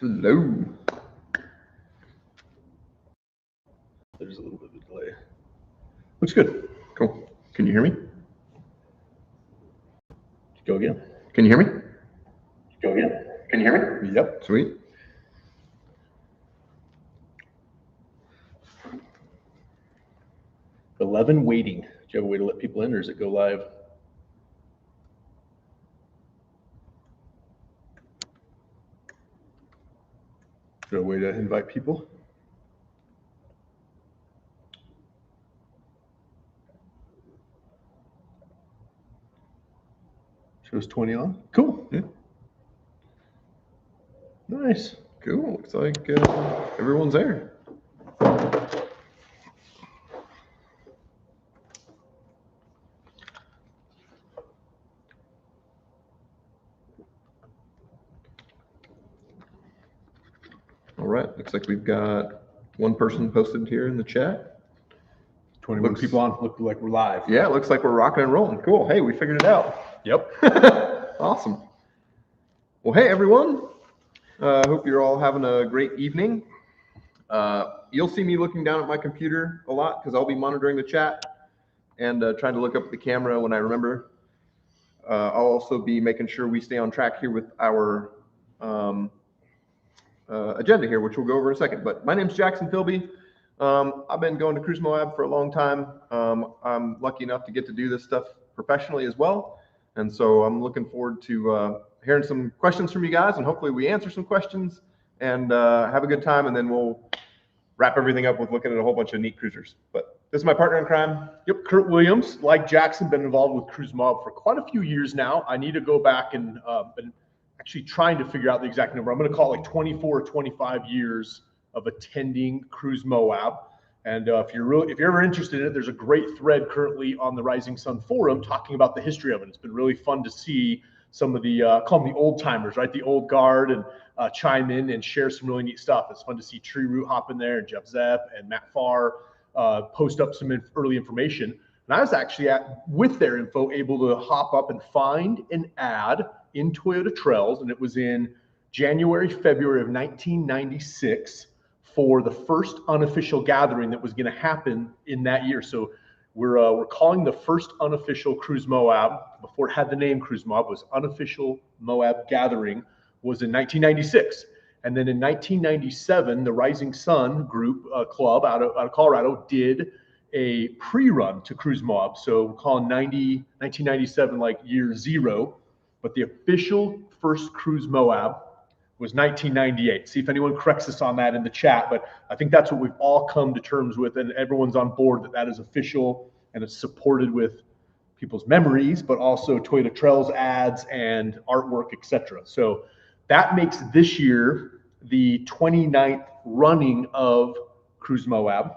Hello. There's a little bit of a delay. Looks good. Cool. Can you hear me? Go again. Can you hear me? Go again. Can you hear me? Yep. Sweet. $11 waiting. Do you have a way to let people in, or does it go live? Is there a way to invite people? Shows 20 on. Cool. Yeah. Nice. Cool. Looks like everyone's there. All right. Looks like we've got one person posted here in the chat. 21 people on. Look like we're live. Yeah, it looks like we're rocking and rolling. Cool. Hey, we figured it out. Yep. Awesome. Well, hey, everyone. Hope you're all having a great evening. You'll see me looking down at my computer a lot because I'll be monitoring the chat and trying to look up at the camera when I remember. I'll also be making sure we stay on track here with our agenda here, which we'll go over in a second. But my name's Jackson Philby. I've been going to Cruise Moab for a long time. I'm lucky enough to get to do this stuff professionally as well. And so I'm looking forward to hearing some questions from you guys, and hopefully we answer some questions and have a good time, and then we'll wrap everything up with looking at a whole bunch of neat cruisers. But this is my partner in crime. Yep, Kurt Williams. Like Jackson, been involved with Cruise Moab for quite a few years now. I need to go back and been actually trying to figure out the exact number. I'm going to call it like 24 or 25 years of attending Cruise Moab. And if you're ever interested in it, there's a great thread currently on the Rising Sun forum talking about the history of it. It's been really fun to see some of the call them the old timers, right? The old guard, and chime in and share some really neat stuff. It's fun to see Tree Root hop in there, and Jeff Zepp and Matt Farr post up some early information. And I was actually with their info able to hop up and find an ad in Toyota Trails, and it was in January, February of 1996 for the first unofficial gathering that was going to happen in that year. So we're calling the first unofficial Cruise Moab, before it had the name Cruise Moab, was unofficial Moab gathering, was in 1996. And then in 1997, the Rising Sun group club out of Colorado did a pre-run to Cruise Moab. So we're calling 1997 like year zero, but the official first Cruise Moab was 1998. See if anyone corrects us on that in the chat, but I think that's what we've all come to terms with, and everyone's on board that is official, and it's supported with people's memories, but also Toyota Trails ads and artwork, etc. So that makes this year the 29th running of Cruise Moab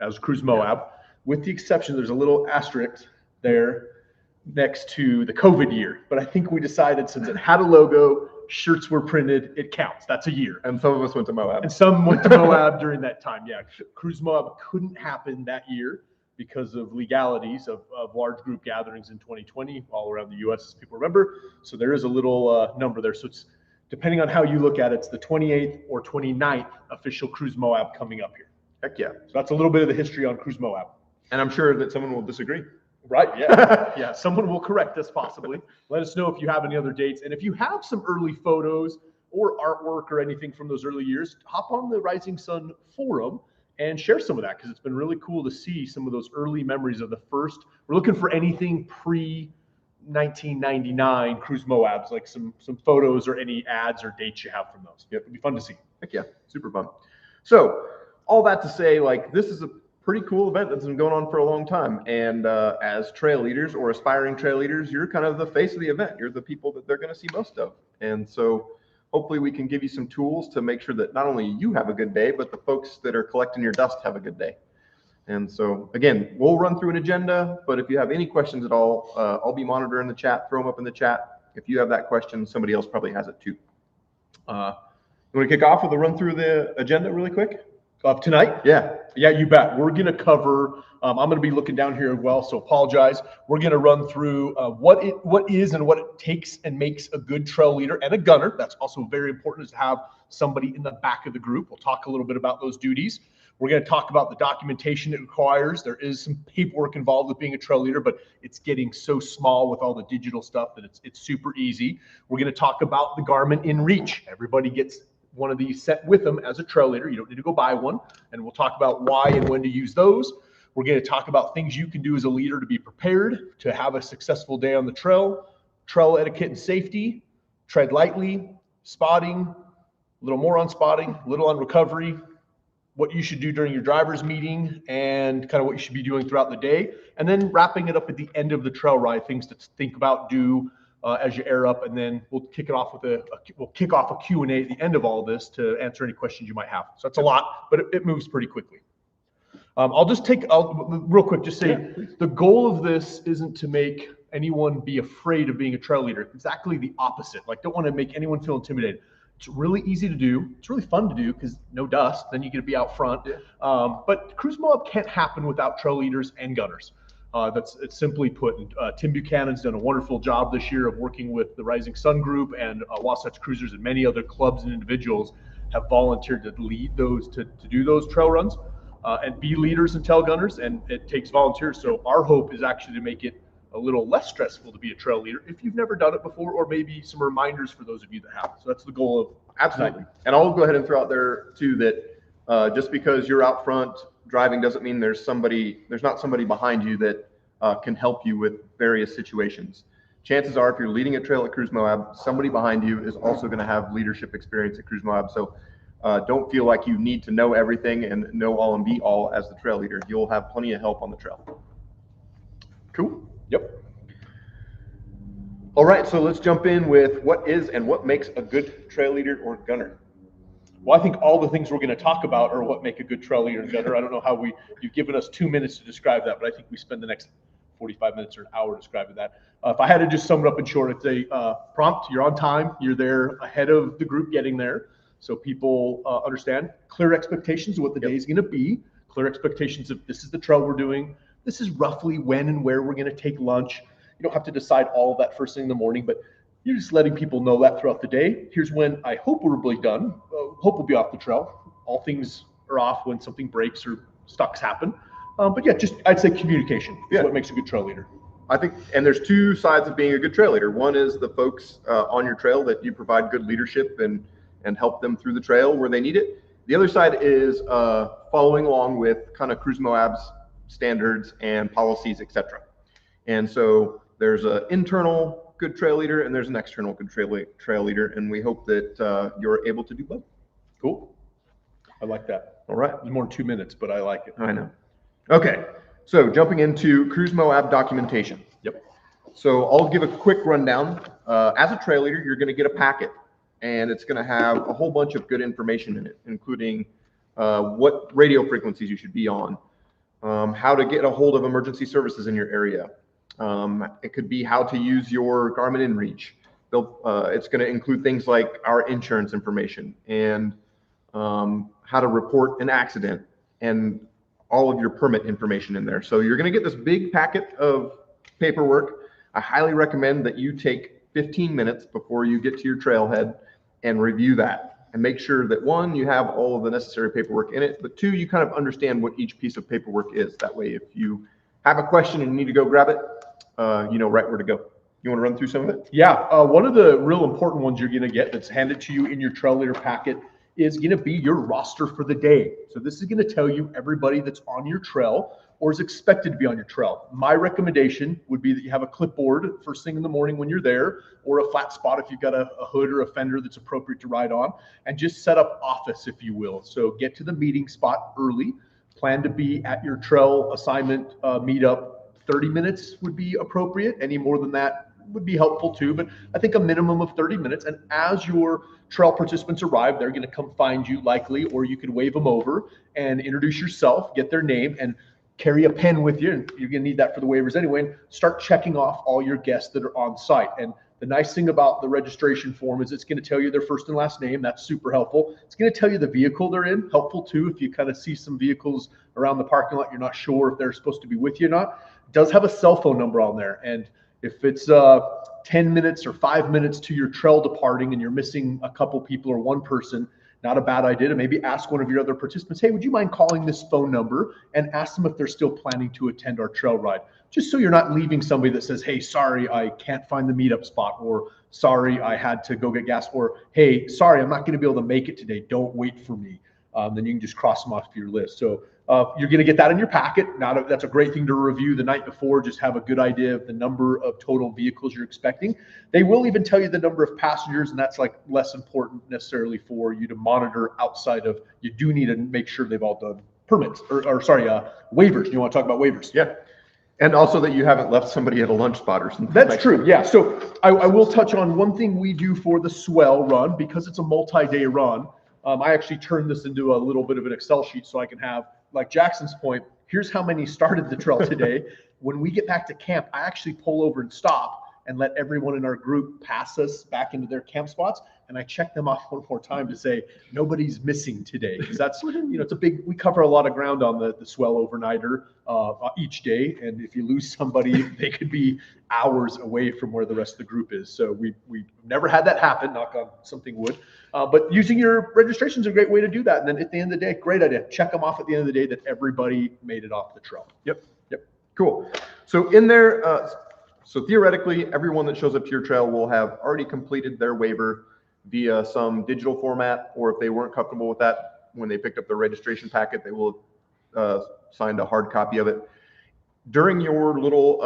as Cruise Moab, with the exception, there's a little asterisk there next to the COVID year. But I think we decided, since it had a logo, shirts were printed, it counts. That's a year. And some of us went to Moab. And some went to Moab during that time. Yeah, Cruise Moab couldn't happen that year because of legalities of large group gatherings in 2020 all around the U.S., as people remember. So there is a little number there. So it's, depending on how you look at it, it's the 28th or 29th official Cruise Moab coming up here. Heck yeah. So that's a little bit of the history on Cruise Moab. And I'm sure that someone will disagree. Right, yeah. Yeah, someone will correct us possibly. Let us know if you have any other dates. And if you have some early photos or artwork or anything from those early years, hop on the Rising Sun forum and share some of that, because it's been really cool to see some of those early memories of the first. We're looking for anything pre-1999 Cruise Moabs, like some photos or any ads or dates you have from those. Yep, it'd be fun to see. Heck yeah, super fun. So all that to say, like, this is a pretty cool event that's been going on for a long time. And as trail leaders or aspiring trail leaders, you're kind of the face of the event. You're the people that they're going to see most of. And so hopefully we can give you some tools to make sure that not only you have a good day, but the folks that are collecting your dust have a good day. And so, again, we'll run through an agenda, but if you have any questions at all, I'll be monitoring the chat. Throw them up in the chat. If you have that question, somebody else probably has it too. You want to kick off with a run through the agenda really quick? Tonight? Yeah. Yeah, you bet. We're going to cover, I'm going to be looking down here as well, so apologize. We're going to run through what is and what it takes and makes a good trail leader and a gunner. That's also very important, is to have somebody in the back of the group. We'll talk a little bit about those duties. We're going to talk about the documentation it requires. There is some paperwork involved with being a trail leader, but it's getting so small with all the digital stuff that it's super easy. We're going to talk about the Garmin InReach. Everybody gets one of these set with them as a trail leader. You don't need to go buy one. And we'll talk about why and when to use those. We're going to talk about things you can do as a leader to be prepared to have a successful day on the trail etiquette and safety, tread lightly, spotting, a little more on spotting, a little on recovery, what you should do during your driver's meeting, and kind of what you should be doing throughout the day. And then wrapping it up at the end of the trail ride, things to think about, do, as you air up, and then we'll kick it off with we'll kick off a Q&A at the end of all this to answer any questions you might have. So that's a lot, but it moves pretty quickly. I'll real quick just say the goal of this isn't to make anyone be afraid of being a trail leader. Exactly the opposite. Like, don't want to make anyone feel intimidated. It's really easy to do. It's really fun to do because no dust. Then you get to be out front. But Cruise Moab can't happen without trail leaders and gunners. It's simply put. Tim Buchanan's done a wonderful job this year of working with the Rising Sun Group, and Wasatch Cruisers and many other clubs and individuals have volunteered to lead those, to do those trail runs and be leaders and tail gunners, and it takes volunteers. So our hope is actually to make it a little less stressful to be a trail leader if you've never done it before, or maybe some reminders for those of you that have. So that's the goal of absolutely. And I'll go ahead and throw out there too that just because you're out front driving doesn't mean there's not somebody behind you that can help you with various situations. Chances are, if you're leading a trail at Cruise Moab, somebody behind you is also going to have leadership experience at Cruise Moab. So don't feel like you need to know everything and know all and be all as the trail leader. You'll have plenty of help on the trail. Cool. Yep. All right, so let's jump in with what is and what makes a good trail leader or gunner. Well, I think all the things we're going to talk about are what make a good trail leader and gunner. I don't know how you've given us 2 minutes to describe that, but I think we spend the next 45 minutes or an hour describing that. If I had to just sum it up in short, it's a prompt. You're on time. You're there ahead of the group getting there, so people understand. Clear expectations of what the day is going to be. Clear expectations of this is the trail we're doing. This is roughly when and where we're going to take lunch. You don't have to decide all of that first thing in the morning, but you're just letting people know that throughout the day. Here's when I hope we're really done. Hope we'll be off the trail. All things are off when something breaks or stucks happen. But yeah, I'd say communication is what makes a good trail leader. I think, and there's two sides of being a good trail leader. One is the folks on your trail that you provide good leadership and help them through the trail where they need it. The other side is following along with kind of Cruise Moab's standards and policies, etc. And so there's an internal good trail leader and there's an external good trail leader, and we hope that you're able to do both. Cool. I like that. All right. It's more than 2 minutes, but I like it. I know. Okay, so jumping into Cruise Moab documentation. Yep. So I'll give a quick rundown. As a trail leader, you're going to get a packet, and it's going to have a whole bunch of good information in it, including what radio frequencies you should be on, how to get a hold of emergency services in your area. It could be how to use your Garmin InReach. It's going to include things like our insurance information and how to report an accident and all of your permit information in there. So you're going to get this big packet of paperwork. I highly recommend that you take 15 minutes before you get to your trailhead and review that and make sure that, one, you have all of the necessary paperwork in it, but two, you kind of understand what each piece of paperwork is. That way, if you have a question and you need to go grab it, you know right where to go. You want to run through some of it? Yeah, one of the real important ones you're going to get that's handed to you in your trail leader packet is going to be your roster for the day. So this is going to tell you everybody that's on your trail or is expected to be on your trail. My recommendation would be that you have a clipboard first thing in the morning when you're there, or a flat spot if you've got a hood or a fender that's appropriate to ride on, and just set up office, if you will. So get to the meeting spot early. Plan to be at your trail assignment meetup. 30 minutes would be appropriate. Any more than that would be helpful too, but I think a minimum of 30 minutes. And as your trail participants arrive, they're going to come find you likely, or you can wave them over and introduce yourself, get their name, and carry a pen with you. And you're going to need that for the waivers anyway, and start checking off all your guests that are on site. And The nice thing about the registration form is it's going to tell you their first and last name. That's super helpful. It's going to tell you the vehicle they're in. Helpful too if you kind of see some vehicles around the parking lot, you're not sure if they're supposed to be with you or not. It does have a cell phone number on there. And if it's 10 minutes or 5 minutes to your trail departing and you're missing a couple people or one person, not a bad idea to maybe ask one of your other participants, hey, would you mind calling this phone number and ask them if they're still planning to attend our trail ride? Just so you're not leaving somebody that says, hey, sorry, I can't find the meetup spot, or sorry, I had to go get gas, or hey, sorry, I'm not going to be able to make it today. Don't wait for me. Then you can just cross them off your list. So you're going to get that in your packet. That's a great thing to review the night before. Just have a good idea of the number of total vehicles you're expecting. They will even tell you the number of passengers, and that's like less important necessarily for you to monitor outside of, you do need to make sure they've all done permits or sorry, waivers. You want to talk about waivers? Yeah. And also that you haven't left somebody at a lunch spot or something. That's true. Yeah. So I will touch on one thing we do for the swell run, because it's a multi-day run. I actually turned this into a little bit of an Excel sheet so I can have, like Jackson's point, here's how many started the trail today. When we get back to camp, I actually pull over and stop and let everyone in our group pass us back into their camp spots. And I check them off one more time to say, nobody's missing today. Because that's, it's a big, we cover a lot of ground on the swell overnighter each day. And if you lose somebody, they could be hours away from where the rest of the group is. So we've never had that happen, knock on something wood. But using your registration is a great way to do that. And then at the end of the day, great idea. Check them off at the end of the day that everybody made it off the trail. Yep. Cool. So in there, so theoretically, everyone that shows up to your trail will have already completed their waiver via some digital format, or if they weren't comfortable with that, when they picked up their registration packet, they will signed a hard copy of it. During your little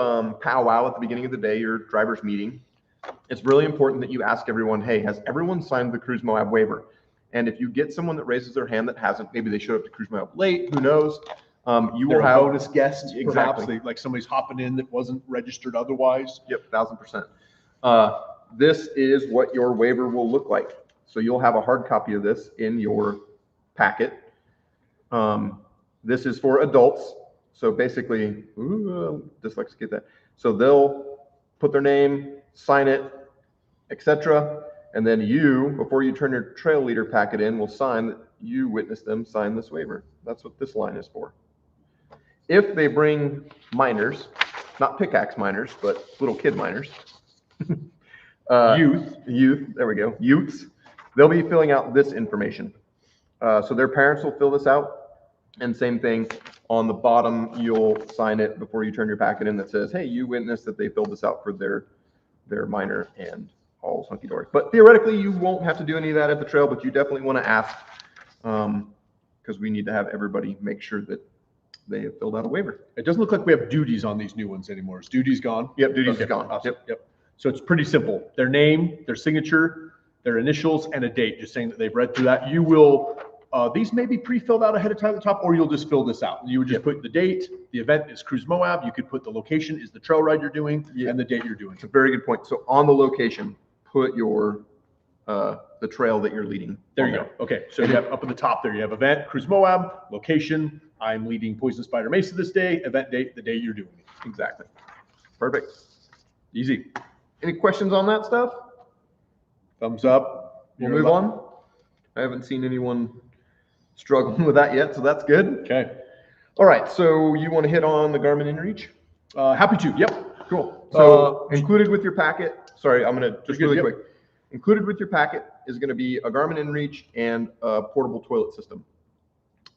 powwow at the beginning of the day, your driver's meeting, it's really important that you ask everyone, hey, has everyone signed the Cruise Moab waiver? And if you get someone that raises their hand that hasn't, maybe they showed up to Cruise Moab late, who knows? You will have a bonus guest, exactly, perhaps, like somebody's hopping in that wasn't registered otherwise. Yep, 1000%. This is what your waiver will look like. So you'll have a hard copy of this in your packet. This is for adults. So basically, dyslexics get that. So they'll put their name, sign it, etc. And then you, before you turn your trail leader packet in, will sign that you witnessed them sign this waiver. That's what this line is for. If they bring minors, not pickaxe minors, but little kid minors, youth, there we go, youths, they'll be filling out this information. So their parents will fill this out, and same thing, on the bottom, you'll sign it before you turn your packet in that says, hey, you witnessed that they filled this out for their minor and all hunky-dory. But theoretically, you won't have to do any of that at the trail, but you definitely want to ask, because we need to have everybody make sure that they have filled out a waiver. It doesn't look like we have duties on these new ones anymore. Is duties gone? Yep, duties is gone. Awesome. Yep. So it's pretty simple. Their name, their signature, their initials, and a date, just saying that they've read through that. You will, these may be pre-filled out ahead of time at the top, or you'll just fill this out. You would just put the date, the event is Cruise Moab. You could put the location is the trail ride you're doing, and the date you're doing. It's a very good point. So on the location, put your, the trail that you're leading. There you go. Okay. So you have up at the top there, you have event, Cruise Moab, location, I'm leading Poison Spider Mesa this day, event date, the day you're doing it. Exactly. Perfect. Easy. Any questions on that stuff? Thumbs up. We'll move on. I haven't seen anyone struggling with that yet, so that's good. Okay. All right. So you want to hit on the Garmin InReach? Happy to. Yep. Cool. So included with your packet, sorry, I'm going to just really quick. Included with your packet is going to be a Garmin InReach and a portable toilet system.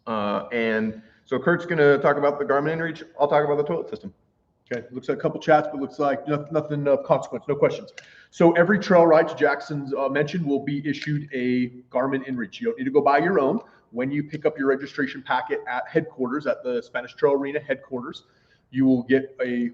And so Kurt's going to talk about the Garmin InReach. I'll talk about the toilet system. Okay. Looks like a couple chats, but looks like nothing of consequence. No questions. So every trail ride, to Jackson's mentioned, will be issued a Garmin InReach. You don't need to go buy your own. When you pick up your registration packet at headquarters, at the Spanish Trail Arena headquarters, you will get a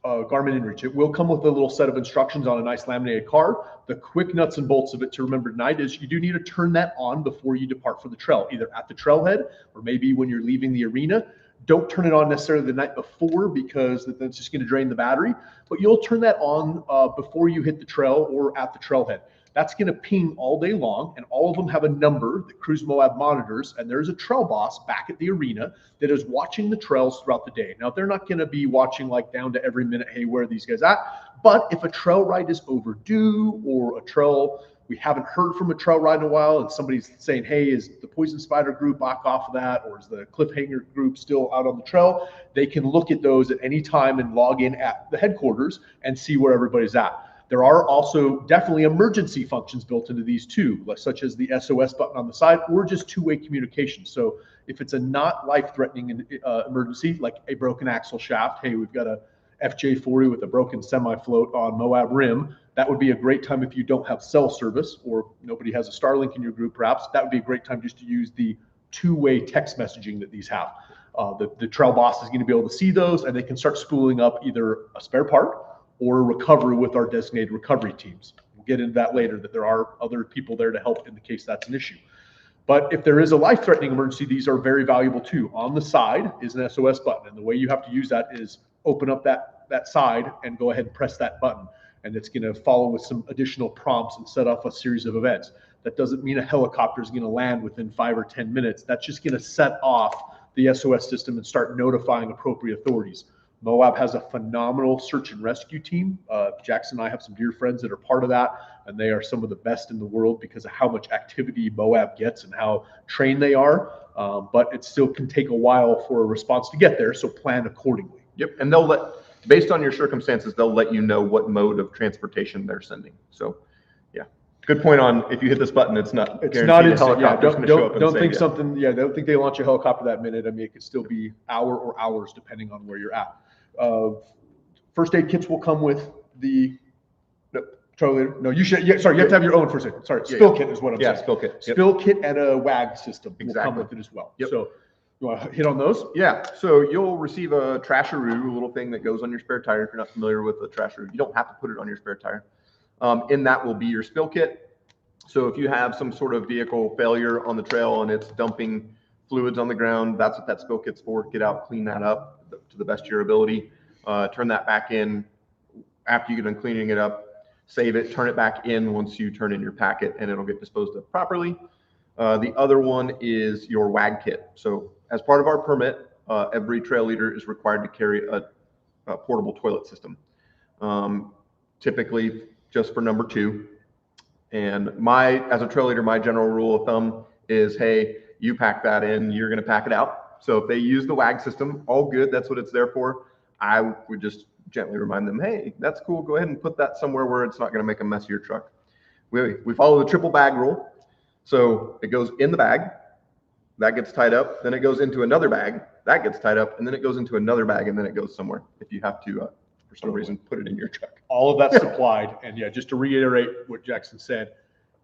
Garmin InReach. It will come with a little set of instructions on a nice laminated card. The quick nuts and bolts of it to remember tonight is you do need to turn that on before you depart for the trail, either at the trailhead or maybe when you're leaving the arena. Don't turn it on necessarily the night before, because that's just going to drain the battery, but you'll turn that on before you hit the trail or at the trailhead. That's going to ping all day long, and all of them have a number that Cruise Moab monitors, and there's a trail boss back at the arena that is watching the trails throughout the day. Now, they're not going to be watching like down to every minute, hey, where are these guys at? But if a trail ride is overdue, or a trail, we haven't heard from a trail ride in a while, and somebody's saying, hey, is the Poison Spider group back off of that, or is the Cliffhanger group still out on the trail? They can look at those at any time and log in at the headquarters and see where everybody's at. There are also definitely emergency functions built into these too, such as the SOS button on the side, or just two-way communication. So if it's a not life-threatening emergency, like a broken axle shaft, hey, we've got a FJ40 with a broken semi-float on Moab Rim, that would be a great time if you don't have cell service or nobody has a Starlink in your group, perhaps. That would be a great time just to use the two-way text messaging that these have. The trail boss is going to be able to see those, and they can start spooling up either a spare part or recovery with our designated recovery teams. We'll get into that later, that there are other people there to help in the case that's an issue. But if there is a life-threatening emergency, these are very valuable too. On the side is an SOS button, and the way you have to use that is open up that side and go ahead and press that button. And it's going to follow with some additional prompts and set off a series of events. That doesn't mean a helicopter is going to land within 5 or 10 minutes. That's just going to set off the SOS system and start notifying appropriate authorities. Moab has a phenomenal search and rescue team. Jackson and I have some dear friends that are part of that, and they are some of the best in the world because of how much activity Moab gets and how trained they are. But it still can take a while for a response to get there, so plan accordingly. Yep, and they'll based on your circumstances, they'll let you know what mode of transportation they're sending. So, yeah, good point on if you hit this button, it's not instant. Yeah, don't think something. Yeah, don't think they launch a helicopter that minute. I mean, it could still be hour or hours depending on where you're at. First aid kits will come with the trail leader. No, you should. Yeah, sorry, you have to have your own first aid. Sorry, spill kit is what I'm saying. Yeah, spill kit. Yep. Spill kit and a WAG system will come with it as well. Yep. So, you want to hit on those? Yeah. So you'll receive a trasheroo, a little thing that goes on your spare tire. If you're not familiar with a trasheroo, you don't have to put it on your spare tire. In that will be your spill kit. So if you have some sort of vehicle failure on the trail and it's dumping fluids on the ground, that's what that spill kit's for. Get out, clean that up to the best of your ability. Turn that back in after you get done cleaning it up. Save it, turn it back in once you turn in your packet, and it'll get disposed of properly. The other one is your WAG kit. So as part of our permit, every trail leader is required to carry a portable toilet system, typically just for number 2. And as a trail leader, my general rule of thumb is, hey, you pack that in, you're going to pack it out. So if they use the WAG system, all good, that's what it's there for. I would just gently remind them, hey, that's cool, go ahead and put that somewhere where it's not going to make a mess of your truck. We follow the triple bag rule. So it goes in the bag, that gets tied up, then it goes into another bag, that gets tied up, and then it goes into another bag, and then it goes somewhere if you have to, for some reason, put it in your truck. All of that's supplied. And yeah, just to reiterate what Jackson said,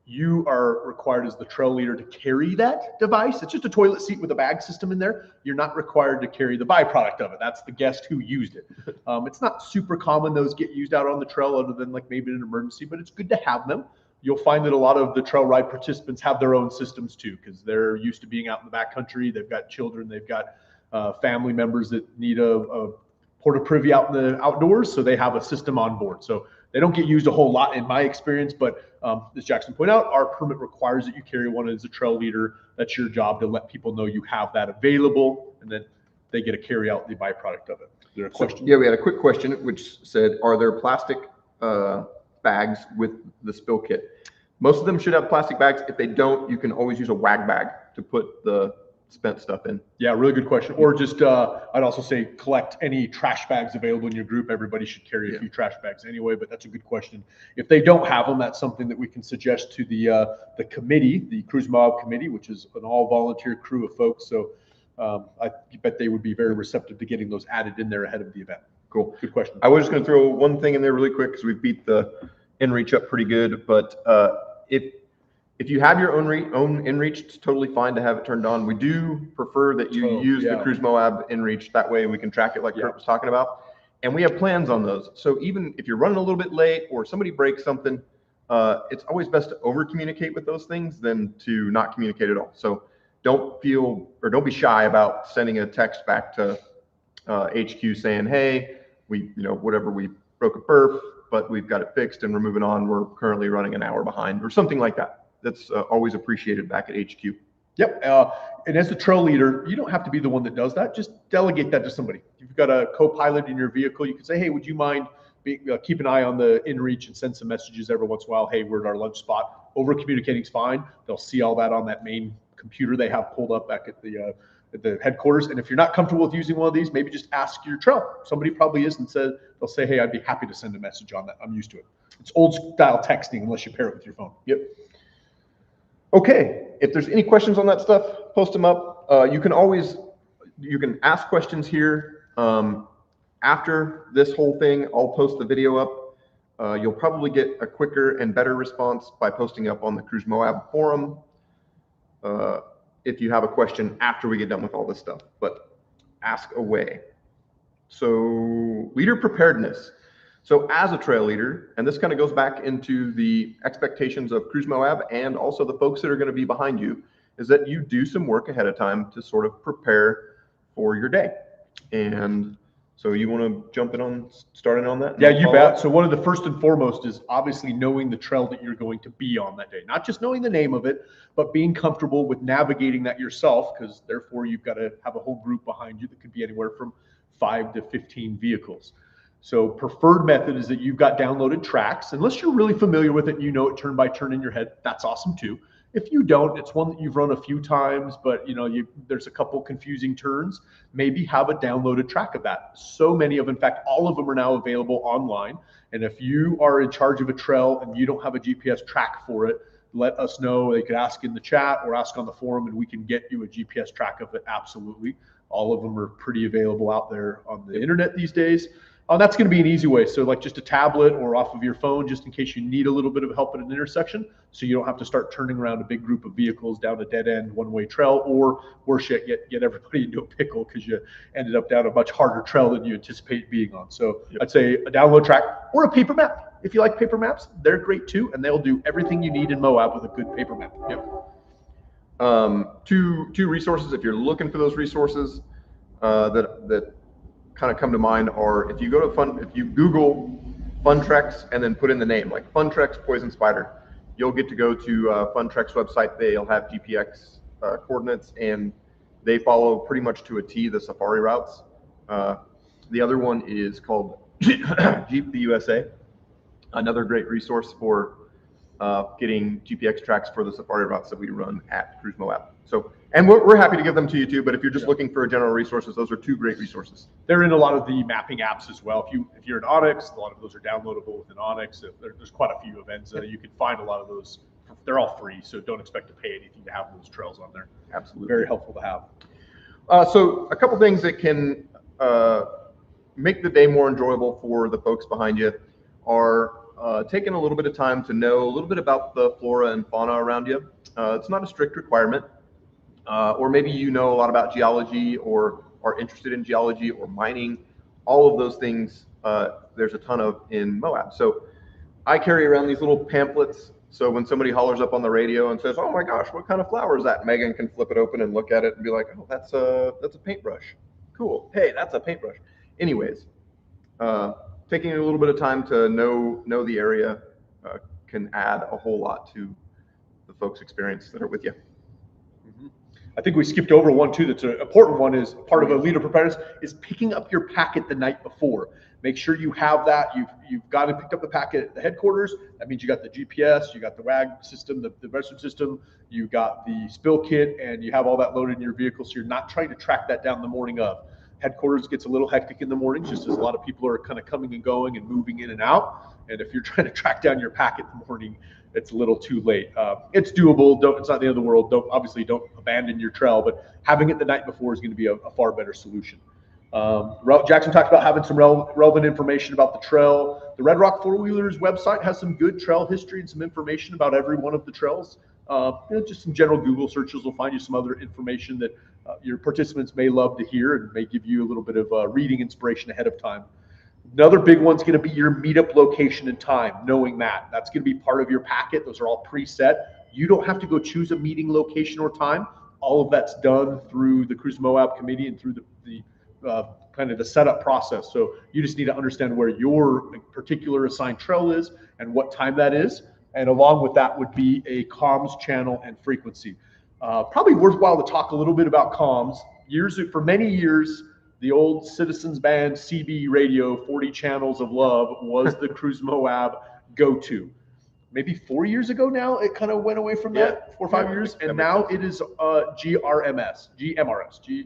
you are required as the trail leader to carry that device. It's just a toilet seat with a bag system in there. You're not required to carry the byproduct of it. That's the guest who used it. It's not super common those get used out on the trail other than like maybe in an emergency, but it's good to have them. You'll find that a lot of the trail ride participants have their own systems too, because they're used to being out in the backcountry. They've got children, they've got family members that need a porta privy out in the outdoors, so they have a system on board. So they don't get used a whole lot in my experience, but as Jackson pointed out, our permit requires that you carry one as a trail leader. That's your job to let people know you have that available, and then they get to carry out the byproduct of it. Is there a question? Yeah, we had a quick question which said, are there plastic bags with the spill kit? Most of them should have plastic bags. If they don't, you can always use a WAG bag to put the spent stuff in. Yeah, really good question. Or just, I'd also say collect any trash bags available in your group. Everybody should carry a few trash bags anyway, but that's a good question. If they don't have them, that's something that we can suggest to the committee, the Cruise Moab committee, which is an all volunteer crew of folks. So I bet they would be very receptive to getting those added in there ahead of the event. Cool. Good question. I was just going to throw one thing in there really quick because we beat the inReach up pretty good, but if you have your own inReach, it's totally fine to have it turned on. We do prefer that you use the Cruise Moab inReach. That way we can track it like Kurt was talking about. And we have plans on those. So even if you're running a little bit late or somebody breaks something, it's always best to over communicate with those things than to not communicate at all. So don't be shy about sending a text back to HQ saying, hey, we broke a perf, but we've got it fixed and we're moving on. We're currently running an hour behind or something like that. That's always appreciated back at HQ. Yep. And as a trail leader, you don't have to be the one that does that. Just delegate that to somebody. If you've got a co-pilot in your vehicle, you can say, hey, would you mind keep an eye on the inReach and send some messages every once in a while. Hey, we're at our lunch spot. Over communicating is fine. They'll see all that on that main computer they have pulled up back at the headquarters. And if you're not comfortable with using one of these, maybe just ask your trail. Somebody probably is, and they'll say, hey, I'd be happy to send a message on that. I'm used to it. It's old style texting unless you pair it with your phone. Yep. Okay. If there's any questions on that stuff, post them up. You can ask questions here. After this whole thing, I'll post the video up. You'll probably get a quicker and better response by posting up on the Cruise Moab forum if you have a question after we get done with all this stuff, but ask away. So leader preparedness. So as a trail leader, and this kind of goes back into the expectations of Cruise Moab and also the folks that are going to be behind you, is that you do some work ahead of time to sort of prepare for your day. And so you want to jump in on starting on that? Yeah, you bet. So one of the first and foremost is obviously knowing the trail that you're going to be on that day. Not just knowing the name of it, but being comfortable with navigating that yourself, because therefore you've got to have a whole group behind you that could be anywhere from 5 to 15 vehicles. So preferred method is that you've got downloaded tracks. Unless you're really familiar with it and you know it turn by turn in your head, that's awesome too. If you don't, it's one that you've run a few times, but there's a couple confusing turns, maybe have a downloaded track of that. So many in fact, all of them are now available online. And if you are in charge of a trail and you don't have a GPS track for it, let us know. They could ask in the chat or ask on the forum and we can get you a GPS track of it. Absolutely. All of them are pretty available out there on the internet these days. That's going to be an easy way. So like just a tablet or off of your phone, just in case you need a little bit of help at an intersection. So you don't have to start turning around a big group of vehicles down a dead end one-way trail, or worse yet, get everybody into a pickle because you ended up down a much harder trail than you anticipate being on. So yep. I'd say a download track or a paper map. If you like paper maps, they're great too. And they'll do everything you need in Moab with a good paper map. Yep. Two resources, if you're looking for those resources that kind of come to mind are if you go to if you Google Funtreks and then put in the name like Funtreks Poison Spider, you'll get to go to Funtreks website. They'll have GPX coordinates and they follow pretty much to a T the safari routes. The other one is called Jeep the USA, another great resource for getting GPX tracks for the safari routes that we run at Cruise Moab. So, and we're happy to give them to you too, but if you're just looking for general resources, those are two great resources. They're in a lot of the mapping apps as well. If you're in Onyx, a lot of those are downloadable within Onyx. There's quite a few events. You can find a lot of those. They're all free, so don't expect to pay anything to have those trails on there. Absolutely. Very helpful to have. So a couple things that can make the day more enjoyable for the folks behind you are taking a little bit of time to know a little bit about the flora and fauna around you. It's not a strict requirement. Or maybe you know a lot about geology or are interested in geology or mining. All of those things, there's a ton of in Moab. So I carry around these little pamphlets. So when somebody hollers up on the radio and says, oh my gosh, what kind of flower is that? Megan can flip it open and look at it and be like, oh, that's a paintbrush. Cool. Hey, that's a paintbrush. Anyways, taking a little bit of time to know the area can add a whole lot to the folks' experience that are with you. I think we skipped over one too. That's an important one. Is part of a leader preparedness is picking up your packet the night before. Make sure you have that. You've got to pick up the packet at the headquarters. That means you got the GPS, you got the WAG system, the restroom system, you got the spill kit, and you have all that loaded in your vehicle. So you're not trying to track that down the morning of. Headquarters gets a little hectic in the morning, just as a lot of people are kind of coming and going and moving in and out. And if you're trying to track down your packet in the morning, it's a little too late. It's doable. It's not the end of the world. Obviously don't abandon your trail, but having it the night before is going to be a far better solution. Jackson talked about having some relevant information about the trail. The Red Rock Four Wheelers website has some good trail history and some information about every one of the trails. Just some general Google searches will find you some other information that your participants may love to hear and may give you a little bit of reading inspiration ahead of time. Another big one's going to be your meetup location and time, knowing that. That's going to be part of your packet. Those are all preset. You don't have to go choose a meeting location or time. All of that's done through the Cruise Moab committee and through the kind of the setup process. So you just need to understand where your particular assigned trail is and what time that is. And along with that would be a comms channel and frequency. Probably worthwhile to talk a little bit about comms. For many years, the old Citizens Band CB radio, 40 channels of love, was the Cruise Moab go-to. Maybe 4 years ago now, it kind of went away from that, 4 or 5 years, and now it is GMRS,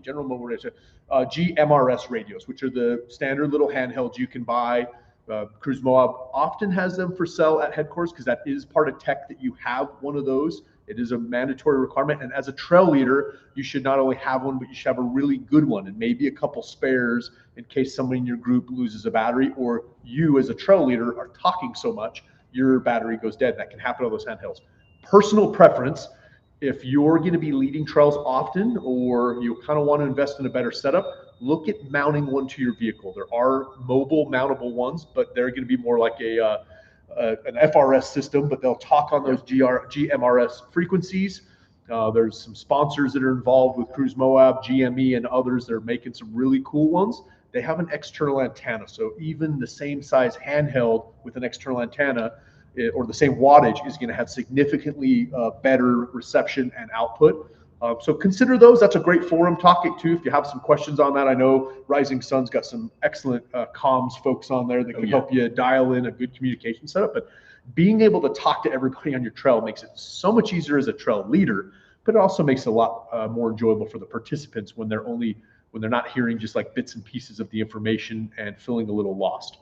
General Mobile Radio, GMRS radios, which are the standard little handhelds you can buy. Cruise Moab often has them for sale at headquarters because that is part of tech that you have one of those. It is a mandatory requirement. And as a trail leader, you should not only have one, but you should have a really good one and maybe a couple spares in case somebody in your group loses a battery, or you as a trail leader are talking so much, your battery goes dead. That can happen on those handhelds. Personal preference, if you're going to be leading trails often, or you kind of want to invest in a better setup, look at mounting one to your vehicle. There are mobile mountable ones, but they're going to be more like an FRS system, but they'll talk on those GMRS frequencies. There's some sponsors that are involved with Cruise Moab, GME, and others that are making some really cool ones. They have an external antenna, so even the same size handheld with an external antenna or the same wattage is going to have significantly better reception and output. So consider those. That's a great forum. Talk it too if you have some questions on that. I know Rising Sun's got some excellent comms folks on there that can help you dial in a good communication setup. But being able to talk to everybody on your trail makes it so much easier as a trail leader, but it also makes it a lot more enjoyable for the participants when they're not hearing just like bits and pieces of the information and feeling a little lost.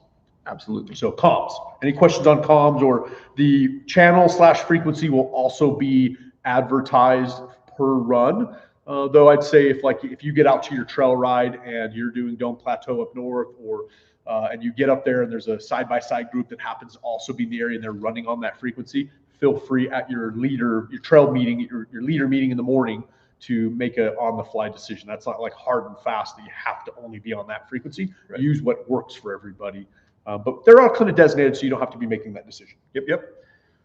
Absolutely. So comms. Any questions on comms? Or the channel/frequency will also be advertised per run. Though I'd say if you get out to your trail ride and you're doing Dome Plateau up north, or and you get up there and there's a side-by-side group that happens to also be in the area and they're running on that frequency, feel free at your trail meeting, your leader meeting in the morning to make a on-the-fly decision. That's not like hard and fast that you have to only be on that frequency. Right. Use what works for everybody. But they're all kind of designated, so you don't have to be making that decision. Yep.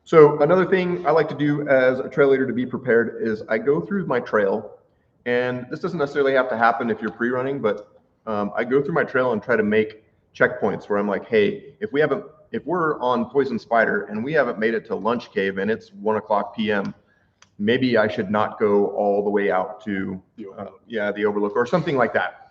So another thing I like to do as a trail leader to be prepared is I go through my trail, and this doesn't necessarily have to happen if you're pre-running, but I go through my trail and try to make checkpoints where I'm like, hey, if we're on Poison Spider and we haven't made it to Lunch Cave and it's 1:00 p.m., maybe I should not go all the way out to the Overlook or something like that.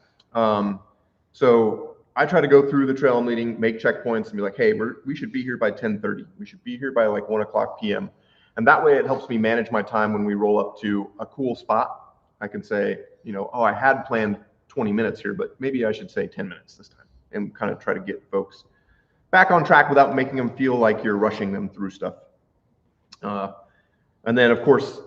So I try to go through the trail I'm leading, make checkpoints, and be like, hey, we should be here by 10:30. We should be here by like 1:00 p.m. And that way it helps me manage my time when we roll up to a cool spot. I can say, I had planned 20 minutes here, but maybe I should say 10 minutes this time, and kind of try to get folks back on track without making them feel like you're rushing them through stuff. And then, of course,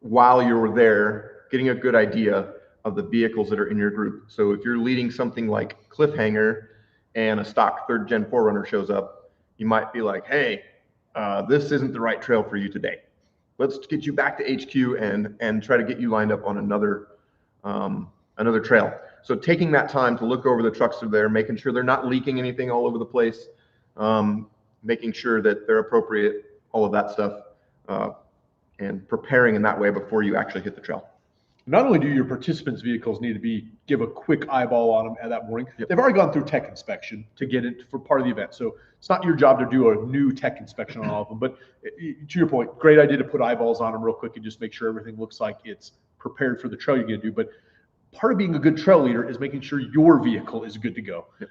while you're there, getting a good idea of the vehicles that are in your group. So if you're leading something like Cliffhanger and a stock 3rd Gen 4Runner shows up, you might be like, hey, this isn't the right trail for you today. Let's get you back to HQ and try to get you lined up on another trail. So taking that time to look over the trucks that are there, making sure they're not leaking anything all over the place, making sure that they're appropriate, all of that stuff, and preparing in that way before you actually hit the trail. Not only do your participants' vehicles need to give a quick eyeball on them at that morning, they've already gone through tech inspection to get it for part of the event. So it's not your job to do a new tech inspection on all of them. But to your point, great idea to put eyeballs on them real quick and just make sure everything looks like it's prepared for the trail you're going to do. But part of being a good trail leader is making sure your vehicle is good to go. Yep.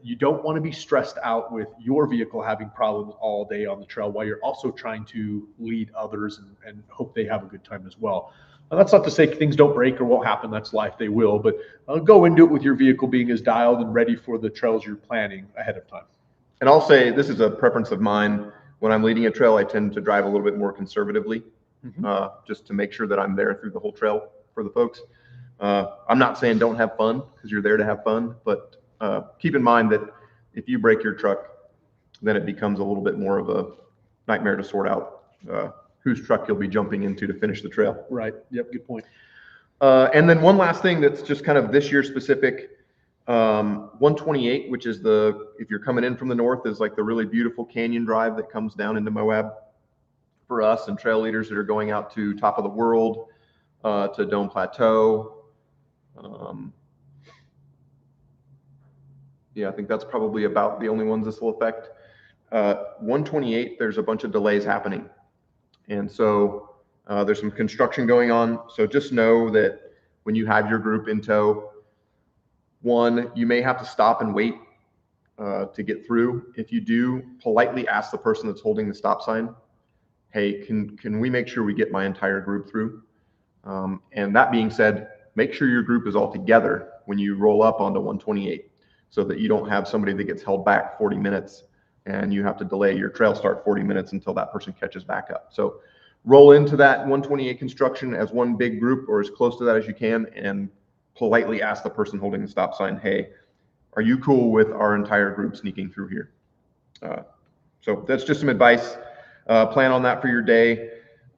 You don't want to be stressed out with your vehicle having problems all day on the trail while you're also trying to lead others and hope they have a good time as well. Now, that's not to say things don't break or won't happen. That's life. They will. But go into it with your vehicle being as dialed and ready for the trails you're planning ahead of time. And I'll say this is a preference of mine. When I'm leading a trail, I tend to drive a little bit more conservatively, just to make sure that I'm there through the whole trail for the folks. I'm not saying don't have fun, because you're there to have fun, but keep in mind that if you break your truck, then it becomes a little bit more of a nightmare to sort out whose truck you'll be jumping into to finish the trail. Right. Yep. Good point. And then one last thing that's just kind of this year specific, 128, which is if you're coming in from the north, is like the really beautiful canyon drive that comes down into Moab for us and trail leaders that are going out to Top of the World, to Dome Plateau. Yeah, I think that's probably about the only ones this will affect. 128, there's a bunch of delays happening. And so there's some construction going on. So just know that when you have your group in tow, one, you may have to stop and wait to get through. If you do, politely ask the person that's holding the stop sign, hey, can we make sure we get my entire group through? And that being said, make sure your group is all together when you roll up onto 128 so that you don't have somebody that gets held back 40 minutes and you have to delay your trail start 40 minutes until that person catches back up. So roll into that 128 construction as one big group or as close to that as you can and politely ask the person holding the stop sign, hey, are you cool with our entire group sneaking through here? So that's just some advice. Plan on that for your day.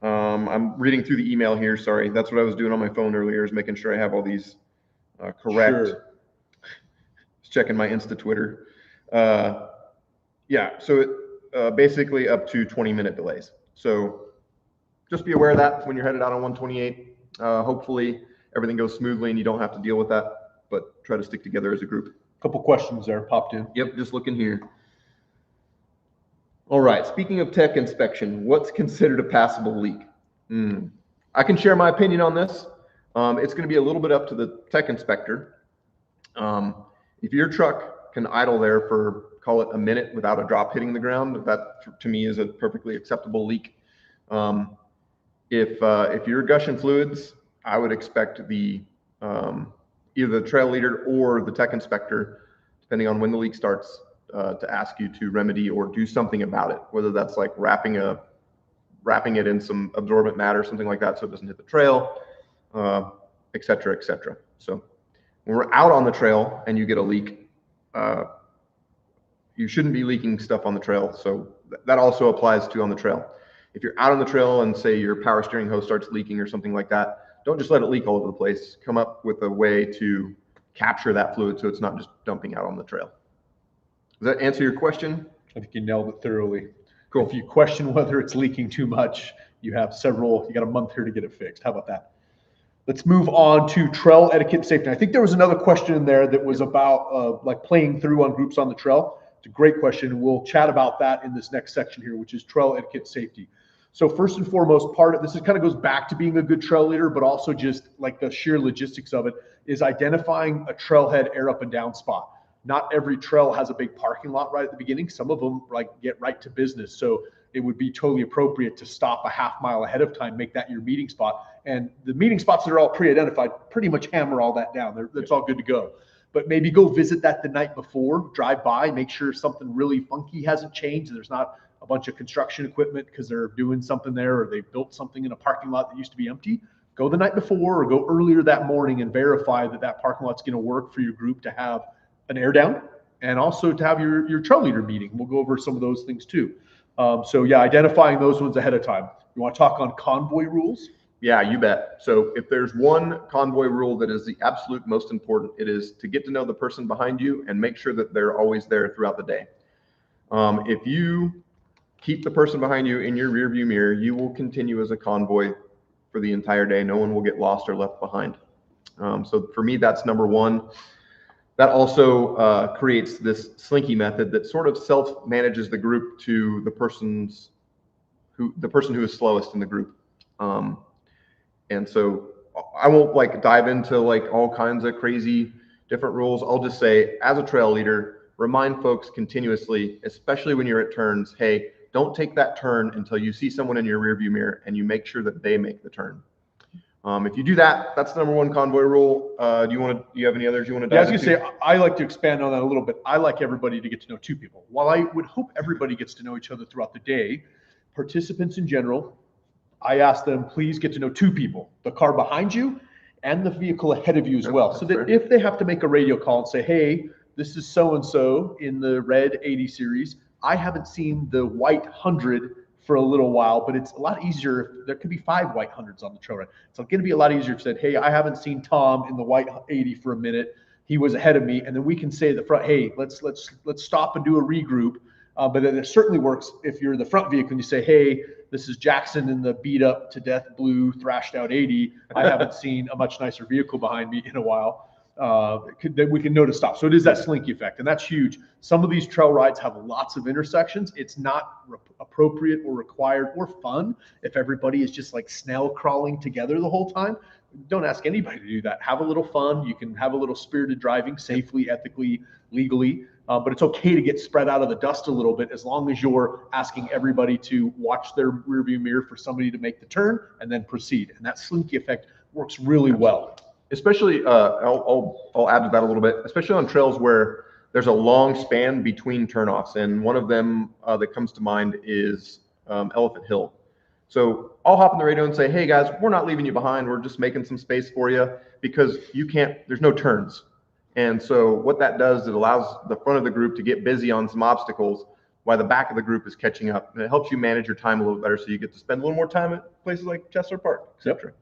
I'm reading through the email here. Sorry, that's what I was doing on my phone earlier, is making sure I have all these correct. Sure. Just checking my Insta Twitter. Yeah, so it basically up to 20-minute delays. So just be aware of that when you're headed out on 128. Hopefully everything goes smoothly and you don't have to deal with that, but try to stick together as a group. Couple questions there popped in. Yep, just looking here. All right, speaking of tech inspection, what's considered a passable leak? I can share my opinion on this. It's going to be a little bit up to the tech inspector. If your truck can idle there for, call it a minute without a drop hitting the ground, that to me is a perfectly acceptable leak. If you're gushing fluids, I would expect the either the trail leader or the tech inspector, depending on when the leak starts, to ask you to remedy or do something about it, whether that's like wrapping it in some absorbent mat or something like that so it doesn't hit the trail, et cetera, et cetera. So when we're out on the trail and you get a leak, you shouldn't be leaking stuff on the trail. So that also applies to on the trail. If you're out on the trail and say your power steering hose starts leaking or something like that, don't just let it leak all over the place. Come up with a way to capture that fluid so it's not just dumping out on the trail. Does that answer your question? I think you nailed it thoroughly. Cool. If you question whether it's leaking too much, you got a month here to get it fixed. How about that? Let's move on to trail etiquette and safety. I think there was another question in there that was about like playing through on groups on the trail. It's a great question. We'll chat about that in this next section here, which is trail etiquette and safety. So first and foremost, part of this kind of goes back to being a good trail leader, but also just like the sheer logistics of it is identifying a trailhead air up and down spot. Not every trail has a big parking lot right at the beginning. Some of them like get right to business. So it would be totally appropriate to stop a half mile ahead of time, make that your meeting spot. And the meeting spots that are all pre-identified, pretty much hammer all that down. That's all good to go. But maybe go visit that the night before, drive by, make sure something really funky hasn't changed. There's not a bunch of construction equipment because they're doing something there or they built something in a parking lot that used to be empty. Go the night before or go earlier that morning and verify that that parking lot's going to work for your group to have an air down and also to have your trail leader meeting. We'll go over some of those things too. So yeah, identifying those ones ahead of time. You want to talk on convoy rules? Yeah, you bet. So if there's one convoy rule that is the absolute most important, it is to get to know the person behind you and make sure that they're always there throughout the day. If you keep the person behind you in your rearview mirror, you will continue as a convoy for the entire day. No one will get lost or left behind. So for me, that's number one. That also creates this slinky method that sort of self-manages the group to the person who is slowest in the group. And so I won't like dive into like all kinds of crazy different rules. I'll just say, as a trail leader, remind folks continuously, especially when you're at turns, hey, don't take that turn until you see someone in your rearview mirror and you make sure that they make the turn. If you do that, that's the number one convoy rule. Do you have any others you want to dive into? Yeah, I was going to say, I like to expand on that a little bit. I like everybody to get to know two people. While I would hope everybody gets to know each other throughout the day, participants in general, I ask them, please get to know two people, the car behind you and the vehicle ahead of you as well. So that if they have to make a radio call and say, hey, this is so-and-so in the red 80 series, I haven't seen the white 100 for a little while, but it's a lot easier. There could be 5 white 100s on the trail run. It's going to be a lot easier if you said, hey, I haven't seen Tom in the white 80 for a minute. He was ahead of me. And then we can say at the front, hey, let's stop and do a regroup. But then it certainly works if you're the front vehicle and you say, hey, this is Jackson in the beat up to death blue thrashed out 80. I haven't seen a much nicer vehicle behind me in a while. that we can know to stop. So it is that slinky effect, and that's huge. Some of these trail rides have lots of intersections. It's not appropriate or required or fun if everybody is just like snail crawling together the whole time. Don't ask anybody to do that. Have a little fun. You can have a little spirited driving, safely, ethically, legally. But it's okay to get spread out of the dust a little bit as long as you're asking everybody to watch their rearview mirror for somebody to make the turn and then proceed. And that slinky effect works really well. Especially, I'll add to that a little bit, especially on trails where there's a long span between turnoffs. And one of them that comes to mind is Elephant Hill. So I'll hop on the radio and say, hey guys, we're not leaving you behind. We're just making some space for you because there's no turns. And so what that does, it allows the front of the group to get busy on some obstacles while the back of the group is catching up. And it helps you manage your time a little better so you get to spend a little more time at places like Chester Park, etc.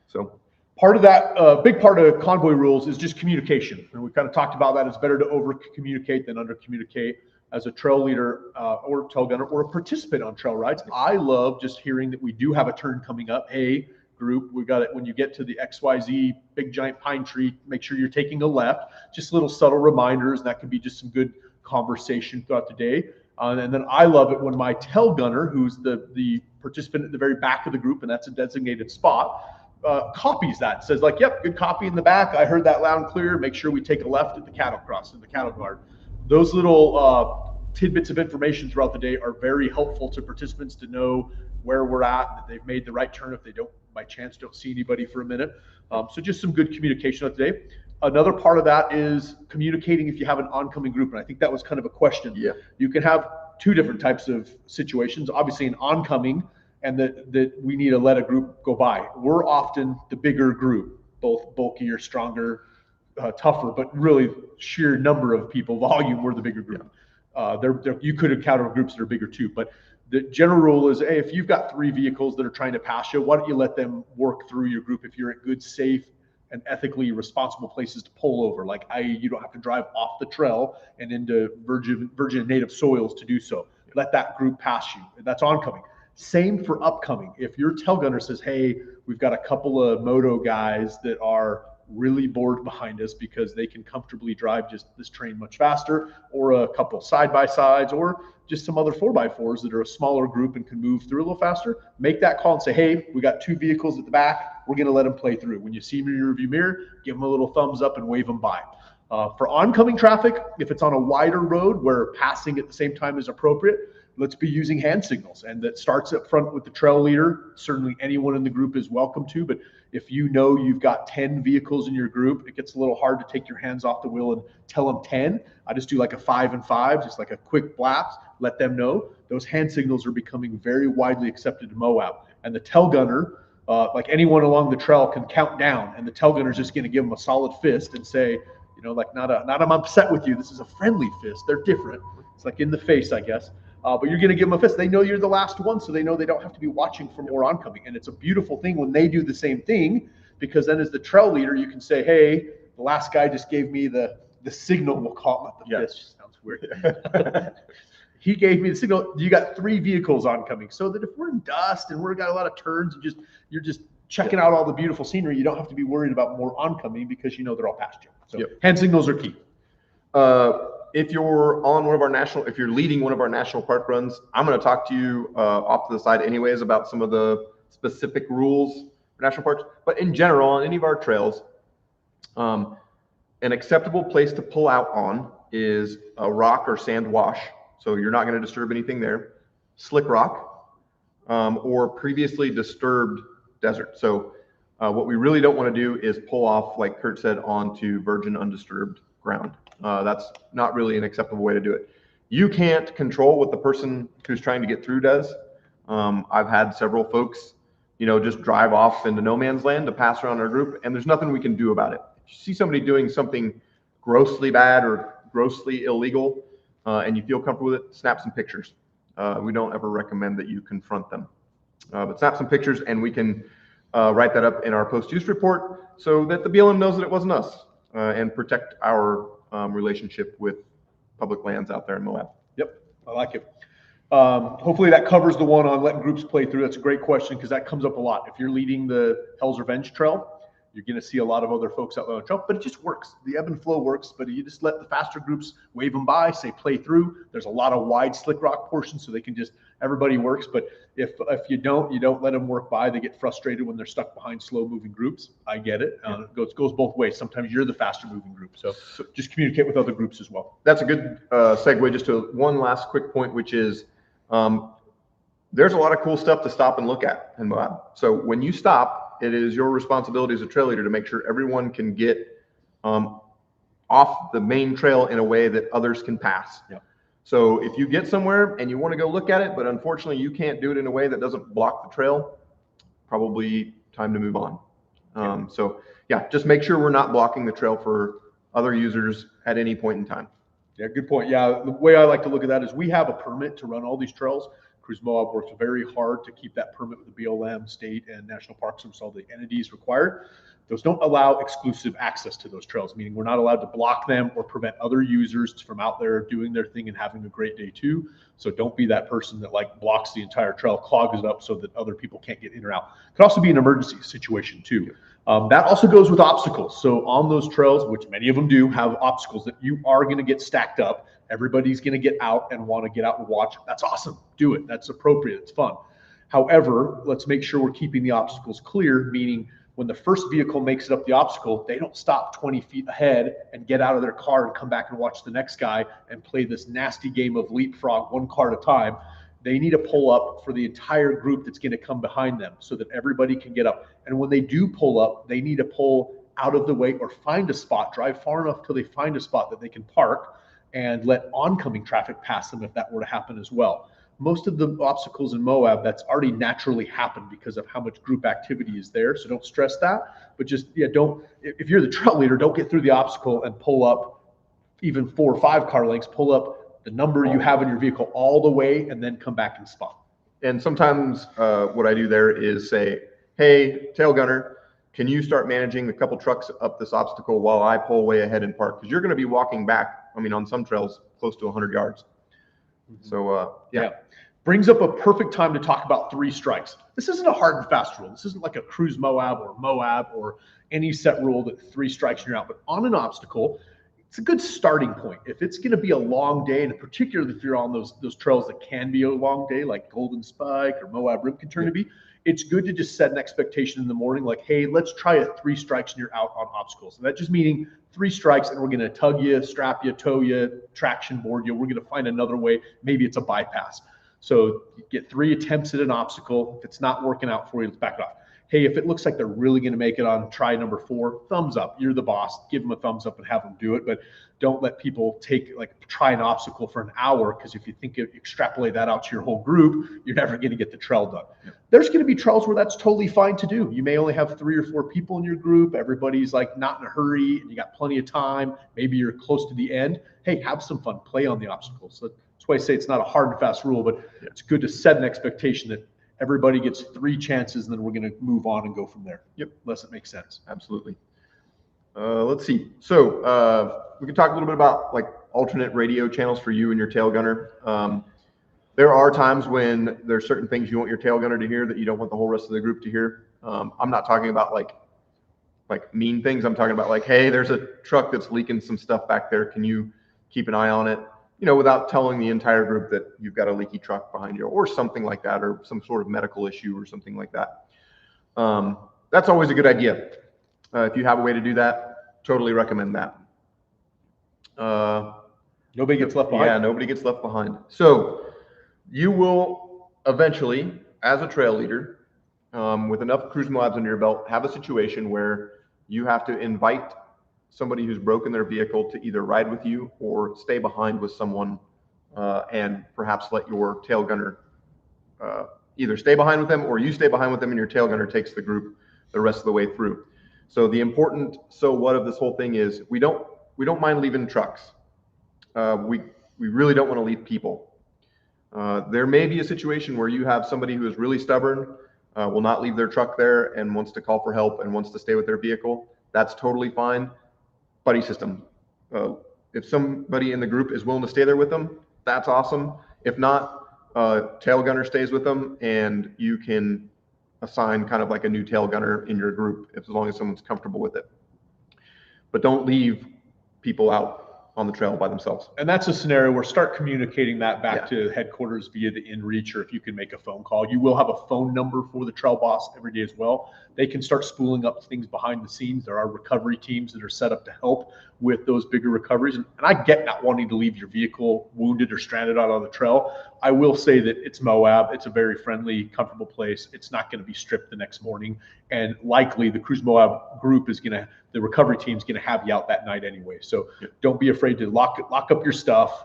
So part of that, big part of convoy rules is just communication. And we kind of talked about that. It's better to over communicate than under communicate. As a trail leader or trail gunner or a participant on trail rides, I love just hearing that we do have a turn coming up. Hey, group, we got it. When you get to the XYZ big giant pine tree, make sure you're taking a left. Just little subtle reminders. That can be just some good conversation throughout the day. And then I love it when my tail gunner, who's the participant at the very back of the group, and that's a designated spot, copies that. Says like, yep, good copy in the back. I heard that loud and clear. Make sure we take a left at the cattle cross, in the cattle guard. Those little tidbits of information throughout the day are very helpful to participants to know where we're at, that they've made the right turn if they don't, by chance, don't see anybody for a minute. So just some good communication of the day. Another part of that is communicating if you have an oncoming group, and I think that was kind of a question. Yeah. You can have two different types of situations. Obviously, an oncoming, and that we need to let a group go by. We're often the bigger group, both bulkier, stronger, tougher, but really sheer number of people, volume, we're the bigger group. You could encounter groups that are bigger too, but the general rule is, hey, if you've got 3 vehicles that are trying to pass you, why don't you let them work through your group if you're at good, safe, and ethically responsible places to pull over. Like you don't have to drive off the trail and into virgin native soils to do so. Let that group pass you. That's oncoming. Same for upcoming. If your tail gunner says, hey, we've got a couple of moto guys that are really bored behind us because they can comfortably drive just this train much faster, or a couple side-by-sides, or just some other 4x4s that are a smaller group and can move through a little faster, make that call and say, hey, we got 2 vehicles at the back. We're going to let them play through. When you see them in your rearview mirror, give them a little thumbs up and wave them by. For oncoming traffic, if it's on a wider road where passing at the same time is appropriate, let's be using hand signals. And that starts up front with the trail leader. Certainly anyone in the group is welcome to, but if you know you've got 10 vehicles in your group, it gets a little hard to take your hands off the wheel and tell them 10. I just do like a 5 and 5, just like a quick blast, let them know. Those hand signals are becoming very widely accepted in Moab. And the tail gunner, like anyone along the trail, can count down, and the tail gunner is just going to give them a solid fist and say, you know, like not I'm upset with you. This is a friendly fist. They're different. It's like in the face, I guess. But you're going to give them a fist. They know you're the last one, so they know they don't have to be watching for more oncoming. And it's a beautiful thing when they do the same thing, because then as the trail leader, you can say, hey, the last guy just gave me the signal. We'll call it the fist. Sounds weird. He gave me the signal. You got 3 vehicles oncoming, so that if we're in dust and we've got a lot of turns and you're just checking out all the beautiful scenery, you don't have to be worried about more oncoming because you know they're all past you. So hand signals are key. If you're on if you're leading one of our national park runs, I'm going to talk to you off to the side anyways about some of the specific rules for national parks. But in general, on any of our trails, an acceptable place to pull out on is a rock or sand wash. So you're not going to disturb anything there. Slick rock, or previously disturbed desert. So what we really don't want to do is pull off, like Kurt said, onto virgin undisturbed ground. That's not really an acceptable way to do it. You can't control what the person who's trying to get through does. I've had several folks, just drive off into no man's land to pass around our group, and there's nothing we can do about it. If you see somebody doing something grossly bad or grossly illegal, and you feel comfortable with it, snap some pictures. We don't ever recommend that you confront them. But snap some pictures, and we can write that up in our post-use report so that the BLM knows that it wasn't us, and protect our relationship with public lands out there in Moab. Yep, I like it. Hopefully that covers the one on letting groups play through. That's a great question because that comes up a lot. If you're leading the Hell's Revenge Trail You're going to see a lot of other folks out there on the trail, but it just works. The ebb and flow works, but you just let the faster groups wave them by, say play through. There's a lot of wide slick rock portions, so they can just, everybody works. But if you don't let them work by. They get frustrated when they're stuck behind slow moving groups. I get it. It goes both ways. Sometimes you're the faster moving group. So just communicate with other groups as well. That's a good segue just to one last quick point, which is there's a lot of cool stuff to stop and look at in Moab. So when you stop, it is your responsibility as a trail leader to make sure everyone can get off the main trail in a way that others can pass. Yep. So if you get somewhere and you want to go look at it, but unfortunately you can't do it in a way that doesn't block the trail, probably time to move on. So yeah, just make sure we're not blocking the trail for other users at any point in time. Yeah, good point. Yeah, the way I like to look at that is we have a permit to run all these trails. Cruise Moab works very hard to keep that permit with the BLM, state, and national park service, all the entities required. Those don't allow exclusive access to those trails, meaning we're not allowed to block them or prevent other users from out there doing their thing and having a great day too. So don't be that person that like blocks the entire trail, clogs it up so that other people can't get in or out. It could also be an emergency situation too. That also goes with obstacles. So on those trails, which many of them do have obstacles that you are going to get stacked up. Everybody's going to get out and want to get out and watch. That's awesome. Do it. That's appropriate. It's fun. However, let's make sure we're keeping the obstacles clear, meaning when the first vehicle makes it up the obstacle, they don't stop 20 feet ahead and get out of their car and come back and watch the next guy and play this nasty game of leapfrog one car at a time. They need to pull up for the entire group that's going to come behind them so that everybody can get up. And when they do pull up, they need to pull out of the way or find a spot, drive far enough till they find a spot that they can park and let oncoming traffic pass them if that were to happen as well. Most of the obstacles in Moab, that's already naturally happened because of how much group activity is there. So don't stress that, but just, if you're the trail leader, don't get through the obstacle and pull up even 4 or 5 car lengths, pull up the number you have in your vehicle all the way and then come back and spot. And sometimes what I do there is say, hey, tail gunner, can you start managing a couple trucks up this obstacle while I pull way ahead and park? Because you're going to be walking back, on some trails, close to 100 yards. So, yeah. Brings up a perfect time to talk about 3 strikes. This isn't a hard and fast rule. This isn't like a Cruise Moab or any set rule that 3 strikes and you're out. But on an obstacle, it's a good starting point. If it's going to be a long day, and particularly if you're on those trails that can be a long day, like Golden Spike or Moab Rim can turn to be, it's good to just set an expectation in the morning, like, hey, let's try a 3 strikes and you're out on obstacles. And that just meaning 3 strikes and we're going to tug you, strap you, tow you, traction board you. We're going to find another way. Maybe it's a bypass. So you get 3 attempts at an obstacle. If it's not working out for you, let's back it off. Hey, if it looks like they're really going to make it on try number 4, thumbs up. You're the boss. Give them a thumbs up and have them do it. But don't let people try an obstacle for an hour, because if you extrapolate that out to your whole group, you're never going to get the trail done. Yeah. There's going to be trails where that's totally fine to do. You may only have 3 or 4 people in your group. Everybody's not in a hurry and you got plenty of time. Maybe you're close to the end. Hey, have some fun. Play on the obstacles. So that's why I say it's not a hard and fast rule, but it's good to set an expectation that everybody gets 3 chances, and then we're going to move on and go from there. Yep. Unless it makes sense. Absolutely. Let's see. So we can talk a little bit about alternate radio channels for you and your tail gunner. There are times when there's certain things you want your tail gunner to hear that you don't want the whole rest of the group to hear. I'm not talking about like mean things. I'm talking about hey, there's a truck that's leaking some stuff back there. Can you keep an eye on it? Without telling the entire group that you've got a leaky truck behind you or something like that, or some sort of medical issue or something like that. That's always a good idea. If you have a way to do that, totally recommend that. Nobody gets left behind. Yeah, nobody gets left behind. So you will eventually, as a trail leader, with enough Cruise Moabs under your belt, have a situation where you have to invite somebody who's broken their vehicle to either ride with you or stay behind with someone, and perhaps let your tail gunner either stay behind with them or you stay behind with them and your tail gunner takes the group the rest of the way through. So the important so what of this whole thing is we don't mind leaving trucks. We really don't want to leave people. There may be a situation where you have somebody who is really stubborn, will not leave their truck there and wants to call for help and wants to stay with their vehicle. That's totally fine. Buddy system. If somebody in the group is willing to stay there with them, that's awesome. If not, tail gunner stays with them, and you can assign kind of like a new tail gunner in your group, as long as someone's comfortable with it. But don't leave people out on the trail by themselves. And that's a scenario where start communicating that back to headquarters via the InReach, or if you can make a phone call. You will have a phone number for the trail boss every day as well. They can start spooling up things behind the scenes. There are recovery teams that are set up to help with those bigger recoveries. And I get not wanting to leave your vehicle wounded or stranded out on the trail. I will say that it's Moab. It's a very friendly, comfortable place. It's not going to be stripped the next morning. And likely the Cruise Moab group is going to, the recovery team is going to have you out that night anyway. So don't be afraid to lock up your stuff,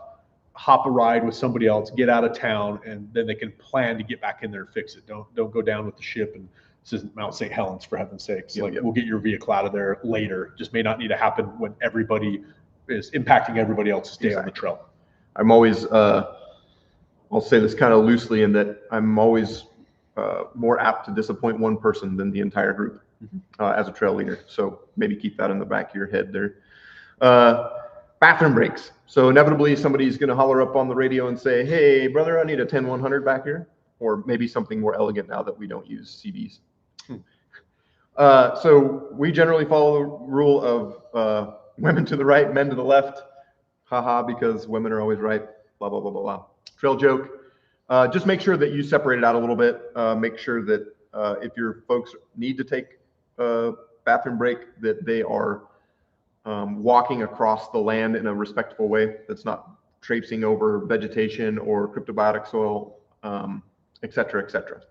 hop a ride with somebody else, get out of town, and then they can plan to get back in there and fix it. Don't go down with the ship. And this isn't Mount St. Helens, for heaven's sakes. We'll get your vehicle out of there later. Just may not need to happen when everybody is impacting everybody else's day on the trail. I'm always, I'll say this kind of loosely, in that I'm always more apt to disappoint one person than the entire group as a trail leader. So maybe keep that in the back of your head there. Bathroom breaks. So inevitably somebody's going to holler up on the radio and say, "Hey, brother, I need a 10-100 back here," or maybe something more elegant now that we don't use CBs. So we generally follow the rule of women to the right, men to the left. Haha, because women are always right. Blah, blah, blah, blah, blah. Trail joke. Just make sure that you separate it out a little bit. Make sure that if your folks need to take a bathroom break, that they are walking across the land in a respectful way that's not traipsing over vegetation or cryptobiotic soil, et cetera, et cetera.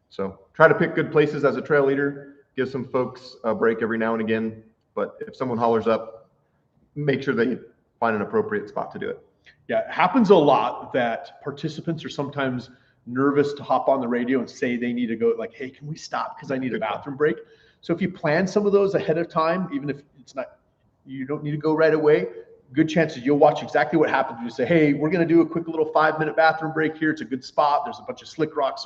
So try to pick good places as a trail leader. Give some folks a break every now and again. But if someone hollers up, make sure that you find an appropriate spot to do it. Yeah, it happens a lot that participants are sometimes nervous to hop on the radio and say they need to go, like, "Hey, can we stop because I need a bathroom break?" So if you plan some of those ahead of time, even if it's not, you don't need to go right away, good chances you'll watch exactly what happens. You say, "Hey, we're going to do a quick little 5-minute bathroom break here. It's a good spot. There's a bunch of slick rocks,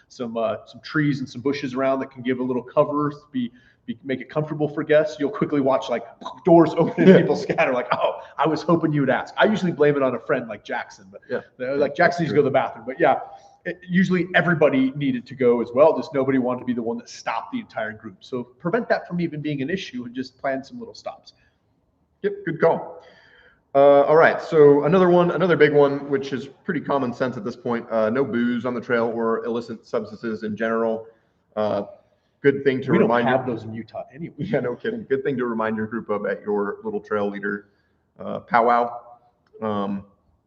some trees and some bushes around that can give a little cover, make it comfortable for guests." You'll quickly watch like doors open and people scatter, like, "Oh, I was hoping you would ask." I usually blame it on a friend like Jackson, but like Jackson needs to go to the bathroom. But yeah, usually everybody needed to go as well. Just nobody wanted to be the one that stopped the entire group. So prevent that from even being an issue and just plan some little stops. Yep, good call. All right, so another big one, which is pretty common sense at this point. No booze on the trail or illicit substances in general. Good thing to remind. We don't have those in Utah anyway. Yeah, no kidding. Good thing to remind your group of at your little trail leader powwow.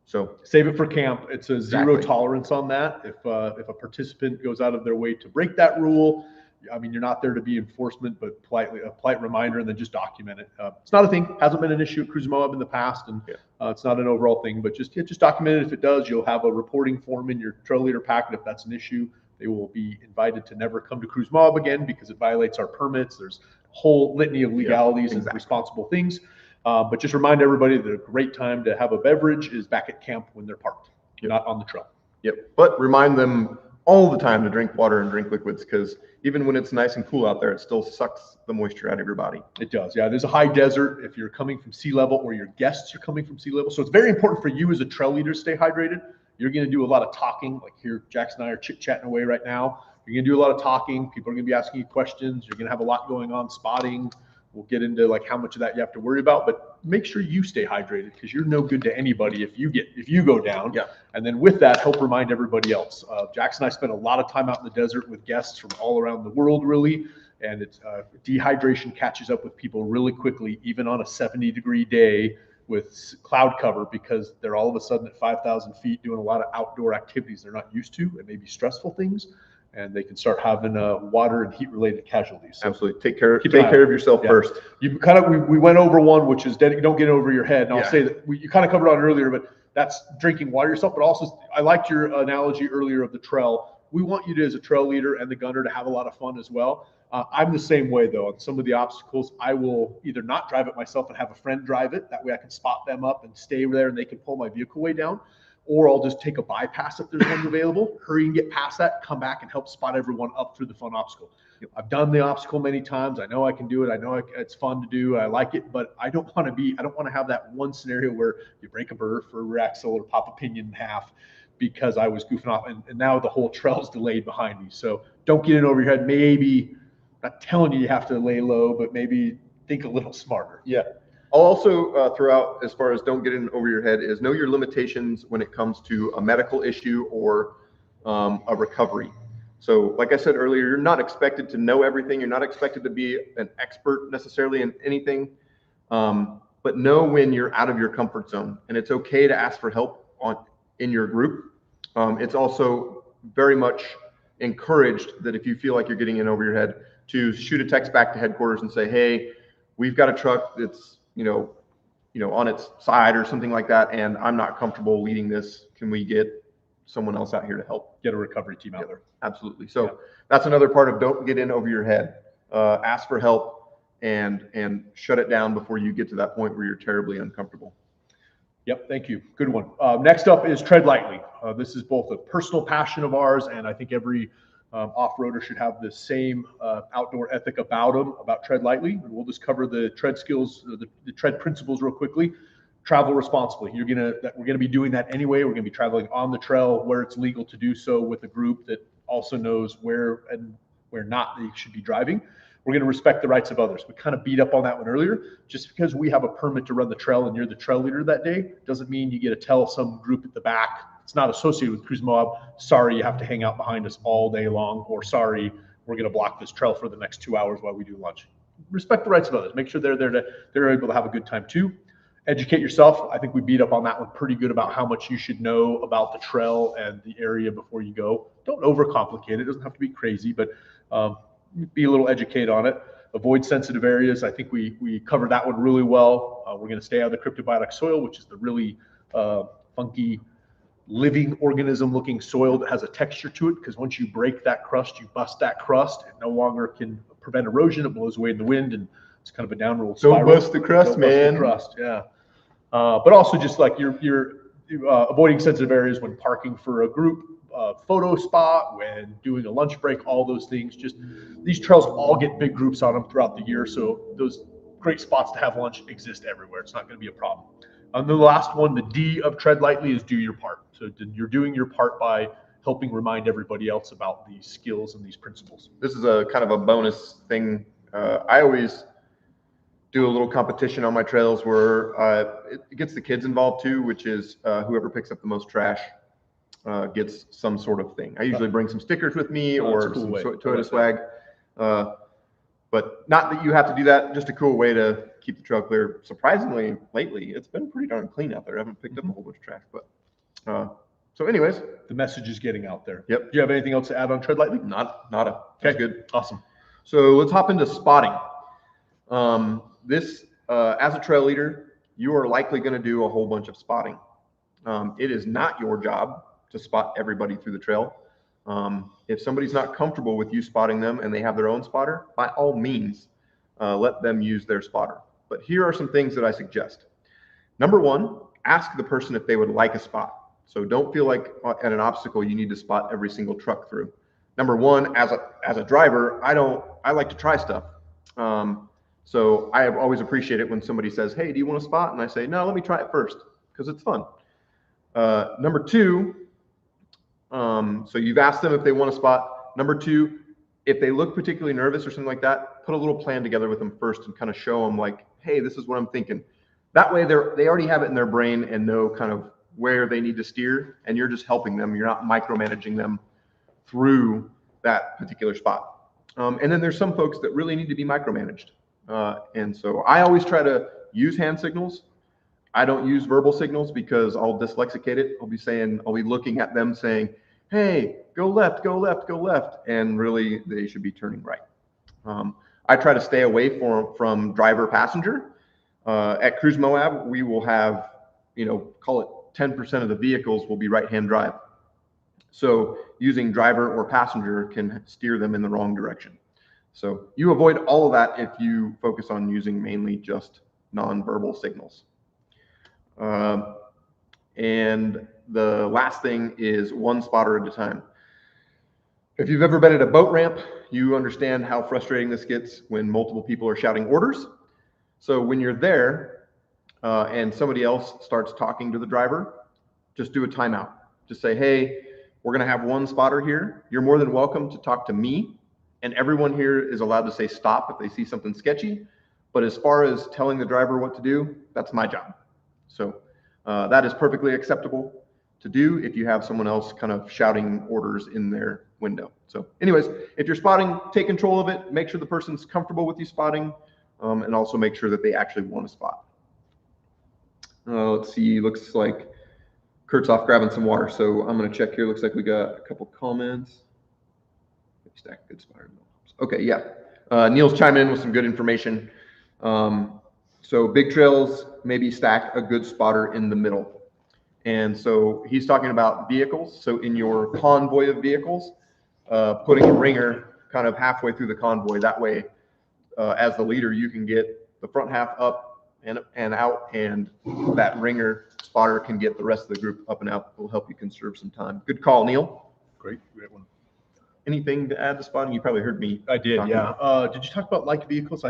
So save it for camp. It's a zero tolerance on that. If a participant goes out of their way to break that rule, I mean, you're not there to be enforcement, but a polite reminder, and then just document it. It's not a thing. Hasn't been an issue at Cruise Moab in the past, and it's not an overall thing. But just document it. If it does, you'll have a reporting form in your trail leader packet. If that's an issue, they will be invited to never come to Cruise Moab again because it violates our permits. There's a whole litany of legalities and responsible things. But just remind everybody that a great time to have a beverage is back at camp when they're parked, not on the trail. Yep. But remind them all the time to drink water and drink liquids, because even when it's nice and cool out there, it still sucks the moisture out of your body. It does. Yeah. There's a high desert if you're coming from sea level or your guests are coming from sea level. So it's very important for you as a trail leader to stay hydrated. You're going to do a lot of talking, like here, Jackson and I are chit-chatting away right now. You're going to do a lot of talking. People are going to be asking you questions. You're going to have a lot going on, spotting. We'll get into like how much of that you have to worry about, but make sure you stay hydrated because you're no good to anybody if you go down. Yeah. And then with that, help remind everybody else. Jackson and I spent a lot of time out in the desert with guests from all around the world, really. And it's dehydration catches up with people really quickly, even on a 70-degree day with cloud cover, because they're all of a sudden at 5,000 feet doing a lot of outdoor activities they're not used to. It may be stressful things, and they can start having water and heat related casualties. So absolutely. Take care of yourself first. You kind of, we went over one, which is don't get over your head. And I'll say that you kind of covered on earlier, but that's drinking water yourself. But also, I liked your analogy earlier of the trail. We want you to, as a trail leader and the gunner, to have a lot of fun as well. I'm the same way, though. On some of the obstacles, I will either not drive it myself and have a friend drive it. That way I can spot them up and stay there and they can pull my vehicle way down. Or I'll just take a bypass if there's one available, hurry and get past that, come back and help spot everyone up through the fun obstacle. I've done the obstacle many times. I know I can do it. I know it's fun to do. I like it, but I don't want to have that one scenario where you break a burr for a rear axle or pop a pinion in half because I was goofing off, and now the whole trail's delayed behind me. So don't get in over your head. Maybe, not telling you have to lay low, but maybe think a little smarter. Yeah. I'll also throw out, as far as don't get in over your head, is know your limitations when it comes to a medical issue or a recovery. So like I said earlier, you're not expected to know everything. You're not expected to be an expert necessarily in anything, but know when you're out of your comfort zone. And it's okay to ask for help in your group. It's also very much encouraged that if you feel like you're getting in over your head, to shoot a text back to headquarters and say, hey, we've got a truck that's on its side or something like that, and I'm not comfortable leading this. Can we get someone else out here to help? Get a recovery team out there. Absolutely. So that's another part of don't get in over your head. Ask for help and shut it down before you get to that point where you're terribly uncomfortable. Yep, thank you. Good one. Next up is tread lightly. This is both a personal passion of ours, and I think every off-roader should have the same outdoor ethic about them, about tread lightly. And we'll just cover the tread skills, the tread principles real quickly. Travel responsibly. We're gonna be doing that anyway. We're gonna be traveling on the trail where it's legal to do so, with a group that also knows where and where not they should be driving. We're going to respect the rights of others. We kind of beat up on that one earlier. Just because we have a permit to run the trail and you're the trail leader that day doesn't mean you get to tell some group at the back, it's not associated with Cruise Moab, sorry, you have to hang out behind us all day long, or sorry, we're going to block this trail for the next 2 hours while we do lunch. Respect the rights of others. Make sure they're able to have a good time too. Educate yourself. I think we beat up on that one pretty good about how much you should know about the trail and the area before you go. Don't overcomplicate it. It doesn't have to be crazy, but be a little educated on it. Avoid sensitive areas. I think we covered that one really well. We're going to stay out of the cryptobiotic soil, which is the really funky living organism looking soil that has a texture to it, because once you break that crust, you bust that crust. It no longer can prevent erosion. It blows away in the wind, and it's kind of a downward spiral. Don't bust the crust, Don't man. Bust the crust, yeah. But also just like you're avoiding sensitive areas when parking for a group photo spot, when doing a lunch break, all those things. Just these trails all get big groups on them throughout the year, so those great spots to have lunch exist everywhere. It's not going to be a problem. And the last one, the D of tread lightly, is do your part. So you're doing your part by helping remind everybody else about these skills and these principles. This is a kind of a bonus thing. I always do a little competition on my trails where it gets the kids involved too, which is whoever picks up the most trash gets some sort of thing. I usually bring some stickers with me or some Toyota swag. But not that you have to do that, just a cool way to keep the trail clear. Surprisingly, lately, it's been pretty darn clean out there. I haven't picked up a whole bunch of trash, but so anyways. The message is getting out there. Yep. Do you have anything else to add on tread lightly? Nada. Okay, good. Awesome. So let's hop into spotting. As a trail leader, you are likely going to do a whole bunch of spotting. It is not your job to spot everybody through the trail. If somebody's not comfortable with you spotting them and they have their own spotter, by all means, let them use their spotter. But here are some things that I suggest. Number one, ask the person if they would like a spot. So don't feel like at an obstacle you need to spot every single truck through. Number one, as a driver, I like to try stuff. So I always appreciate it when somebody says, hey, do you want a spot? And I say, no, let me try it first, because it's fun. Number two, so you've asked them if they want a spot. Number two, if they look particularly nervous or something like that, put a little plan together with them first and kind of show them like, hey, this is what I'm thinking. That way they already have it in their brain and know kind of where they need to steer, and you're just helping them. You're not micromanaging them through that particular spot. And then there's some folks that really need to be micromanaged. And so I always try to use hand signals. I don't use verbal signals because I'll dyslexicate it. I'll be looking at them saying, hey, go left, go left, go left. And really they should be turning right. I try to stay away from driver passenger. At Cruise Moab, we will have, call it 10% of the vehicles will be right-hand drive. So using driver or passenger can steer them in the wrong direction. So you avoid all of that if you focus on using mainly just non-verbal signals. And the last thing is one spotter at a time. If you've ever been at a boat ramp, you understand how frustrating this gets when multiple people are shouting orders. So when you're there and somebody else starts talking to the driver, just do a timeout. Just say, hey, we're going to have one spotter here. You're more than welcome to talk to me, and everyone here is allowed to say stop if they see something sketchy. But as far as telling the driver what to do, that's my job. So that is perfectly acceptable to do if you have someone else kind of shouting orders in their window. So anyways, if you're spotting, take control of it, make sure the person's comfortable with you spotting, and also make sure that they actually want to spot. Let's see, looks like Kurt's off grabbing some water, so I'm going to check here. Looks like we got a couple comments. Stack good spotter. Okay, yeah. Neil's chiming in with some good information. So big trails, maybe stack a good spotter in the middle. And so he's talking about vehicles. So in your convoy of vehicles, putting a ringer kind of halfway through the convoy. That way, as the leader, you can get the front half up and out, and that ringer spotter can get the rest of the group up and out. It will help you conserve some time. Good call, Neil. Great one. Anything to add to spotting? You probably heard me. I did, yeah. Did you talk about light vehicles?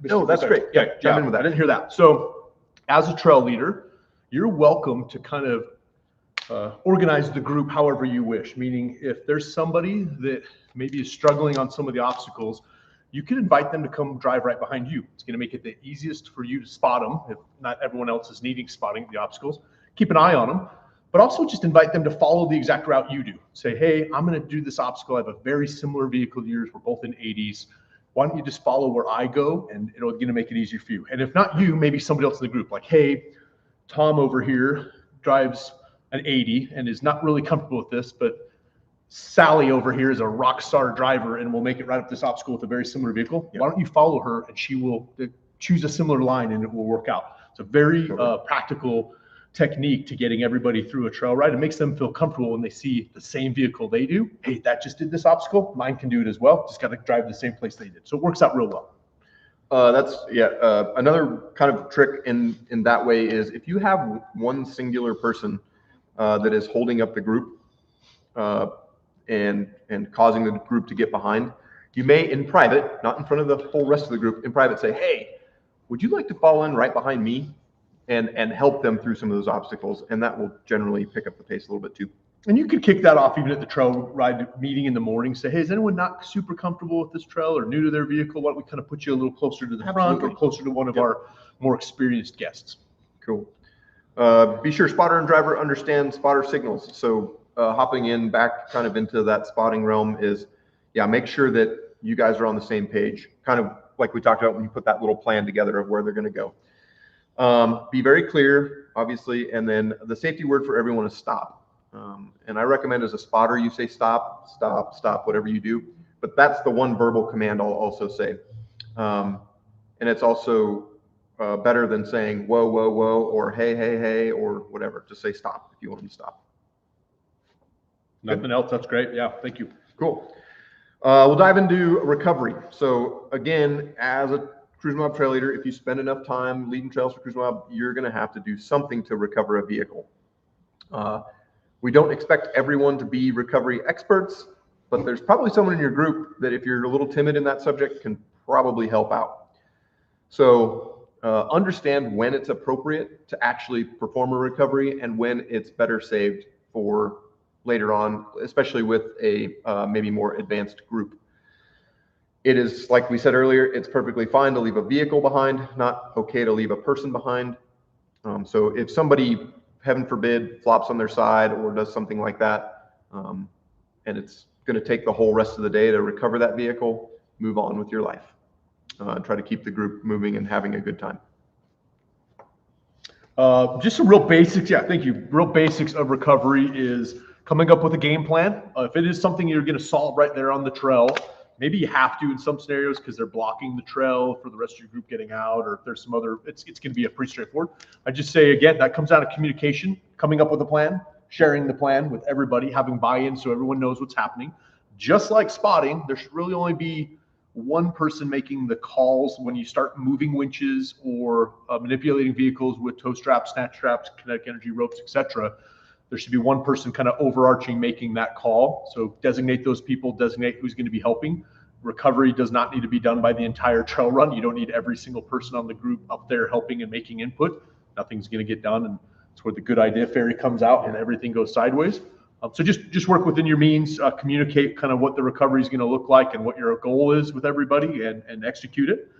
No, that's great. Yeah, jump in with that. I didn't hear that. So as a trail leader, you're welcome to kind of organize the group however you wish, meaning if there's somebody that maybe is struggling on some of the obstacles, you can invite them to come drive right behind you. It's going to make it the easiest for you to spot them if not everyone else is needing spotting the obstacles. Keep an eye on them, but also just invite them to follow the exact route you do. Say, hey, I'm going to do this obstacle. I have a very similar vehicle to yours. We're both in 80s. Why don't you just follow where I go, and it's going to make it easier for you. And if not you, maybe somebody else in the group, like, hey, Tom over here drives an 80 and is not really comfortable with this, but Sally over here is a rock star driver and will make it right up this obstacle with a very similar vehicle. Yep. Why don't you follow her, and she will choose a similar line and it will work out. It's a very practical technique to getting everybody through a trail ride. It makes them feel comfortable when they see the same vehicle they do. Hey, that just did this obstacle. Mine can do it as well. Just got to drive the same place they did. So it works out real well. Another kind of trick in that way is if you have one singular person that is holding up the group and causing the group to get behind, you may in private, not in front of the whole rest of the group, in private say, hey, would you like to fall in right behind me and help them through some of those obstacles? And that will generally pick up the pace a little bit too. And you could kick that off even at the trail ride meeting in the morning. Say, hey, is anyone not super comfortable with this trail or new to their vehicle? Why don't we kind of put you a little closer to the front or closer to one of our more experienced guests? Cool. Be sure spotter and driver understand spotter signals. So hopping in back kind of into that spotting realm is, make sure that you guys are on the same page. Kind of like we talked about when you put that little plan together of where they're going to go. Be very clear, obviously, and then the safety word for everyone is stop. And I recommend as a spotter, you say stop, stop, stop, whatever you do. But that's the one verbal command I'll also say. And it's also better than saying whoa, whoa, whoa, or hey, hey, hey, or whatever. Just say stop if you want them to stop. Nothing else. That's great. Yeah, thank you. Cool. We'll dive into recovery. So again, as a Cruise Moab trail leader, if you spend enough time leading trails for Cruise Moab, you're going to have to do something to recover a vehicle. We don't expect everyone to be recovery experts, but there's probably someone in your group that if you're a little timid in that subject can probably help out. So understand when it's appropriate to actually perform a recovery and when it's better saved for later on, especially with a maybe more advanced group. It is, like we said earlier, it's perfectly fine to leave a vehicle behind, not okay to leave a person behind. So if somebody, heaven forbid, flops on their side or does something like that, and it's going to take the whole rest of the day to recover that vehicle, move on with your life. Try to keep the group moving and having a good time. Just some real basics. Yeah, thank you. Real basics of recovery is coming up with a game plan. If it is something you're going to solve right there on the trail, maybe you have to in some scenarios because they're blocking the trail for the rest of your group getting out, or if there's some other, it's going to be a pretty straightforward. I just say, again, that comes down to communication, coming up with a plan, sharing the plan with everybody, having buy-in so everyone knows what's happening. Just like spotting, there should really only be one person making the calls when you start moving winches or manipulating vehicles with tow straps, snatch straps, kinetic energy ropes, etc. There should be one person kind of overarching making that call. So designate those people, designate who's going to be helping. Recovery does not need to be done by the entire trail run. You don't need every single person on the group up there helping and making input. Nothing's going to get done. And it's where the good idea fairy comes out and everything goes sideways. So just work within your means, communicate kind of what the recovery is going to look like and what your goal is with everybody, and execute it.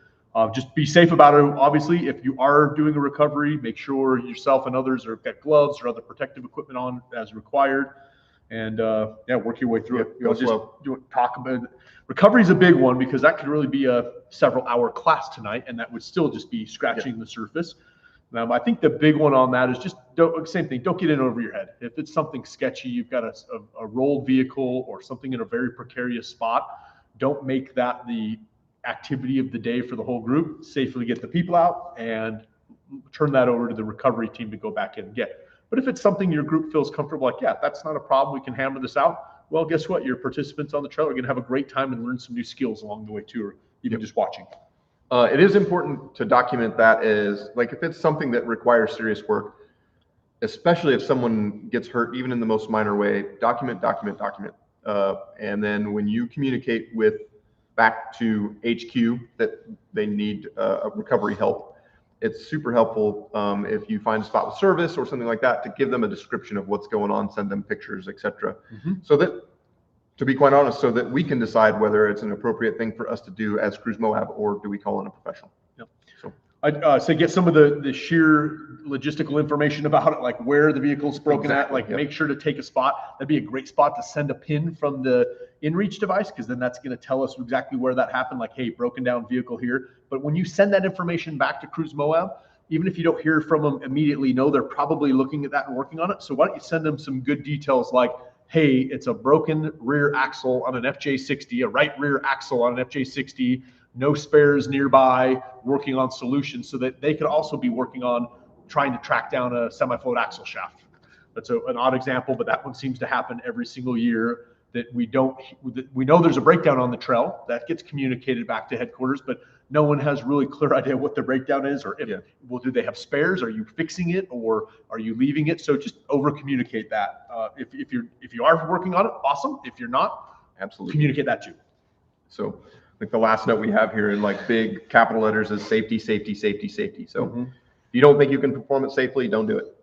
Just be safe about it. Obviously, if you are doing a recovery, make sure yourself and others have got gloves or other protective equipment on as required, and work your way through it. Talk about it. Recovery is a big one because that could really be a several-hour class tonight, and that would still just be scratching the surface. I think the big one on that is just same thing. Don't get in over your head. If it's something sketchy, you've got a rolled vehicle or something in a very precarious spot, don't make that the activity of the day for the whole group. Safely get the people out and turn that over to the recovery team to go back in and get. But if it's something your group feels comfortable, like, yeah, that's not a problem, we can hammer this out. Well, guess what? Your participants on the trail are going to have a great time and learn some new skills along the way too, or even just watching. It is important to document that as, like, if it's something that requires serious work, especially if someone gets hurt, even in the most minor way, document. And then when you communicate back to HQ that they need recovery help, it's super helpful if you find a spot with service or something like that to give them a description of what's going on, send them pictures, etc. So that, to be quite honest, so that we can decide whether it's an appropriate thing for us to do as Cruise Moab, or do we call in a professional. So I'd say get some of the sheer logistical information about it, like where the vehicle's broken at, like make sure to take a spot. That'd be a great spot to send a pin from the inReach device, because then that's going to tell us exactly where that happened, like, hey, broken down vehicle here. But when you send that information back to Cruise Moab, even if you don't hear from them immediately, know they're probably looking at that and working on it. So why don't you send them some good details like, hey, it's a broken rear axle on an FJ60, a right rear axle on an FJ60, no spares nearby, working on solutions, so that they could also be working on trying to track down a semi-float axle shaft. That's an odd example, but that one seems to happen every single year, that we know there's a breakdown on the trail that gets communicated back to headquarters, but no one has really clear idea what the breakdown is, or well, do they have spares? Are you fixing it, or are you leaving it? So just over communicate that. If you are working on it, awesome. If you're not, absolutely communicate that too. So like the last note we have here in like big capital letters is safety. So if you don't think you can perform it safely, don't do it.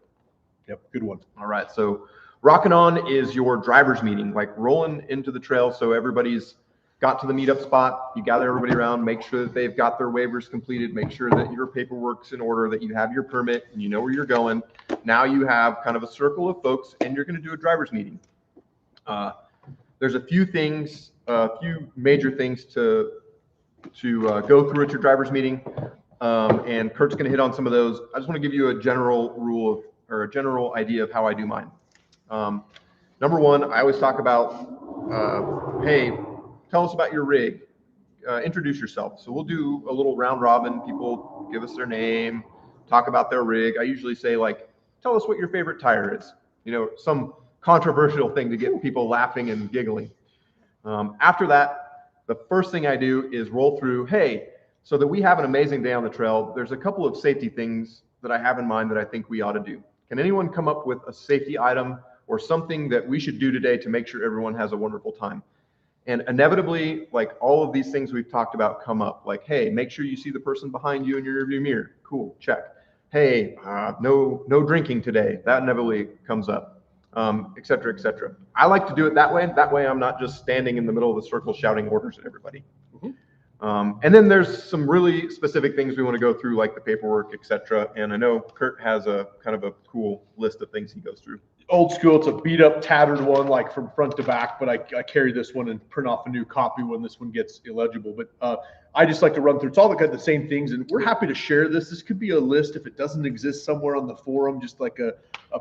Yep, good one. All right, so rocking on is your driver's meeting, like rolling into the trail. So everybody's got to the meetup spot, you gather everybody around, make sure that they've got their waivers completed, make sure that your paperwork's in order, that you have your permit and you know where you're going. Now you have kind of a circle of folks and you're going to do a driver's meeting. There's a few things, a few major things to go through at your driver's meeting. And Kurt's going to hit on some of those. I just want to give you a general rule or a general idea of how I do mine. Number one, I always talk about, hey, tell us about your rig, introduce yourself. So we'll do a little round robin. People give us their name, talk about their rig. I usually say, like, tell us what your favorite tire is. You know, some controversial thing to get people laughing and giggling. After that, the first thing I do is roll through, hey, so that we have an amazing day on the trail, there's a couple of safety things that I have in mind that I think we ought to do. Can anyone come up with a safety item or something that we should do today to make sure everyone has a wonderful time? And inevitably, like, all of these things we've talked about come up. Like, hey, make sure you see the person behind you in your rearview mirror. Cool, check. Hey, no drinking today. That inevitably comes up, et cetera, et cetera. I like to do it that way. That way I'm not just standing in the middle of the circle shouting orders at everybody. And then there's some really specific things we want to go through, like the paperwork, et cetera. And I know Kurt has a kind of a cool list of things he goes through. Old school, it's a beat up, tattered one, like from front to back, but I carry this one and print off a new copy when this one gets illegible. But I just like to run through. It's all the same things, and we're happy to share this. This could be a list if it doesn't exist somewhere on the forum, just like a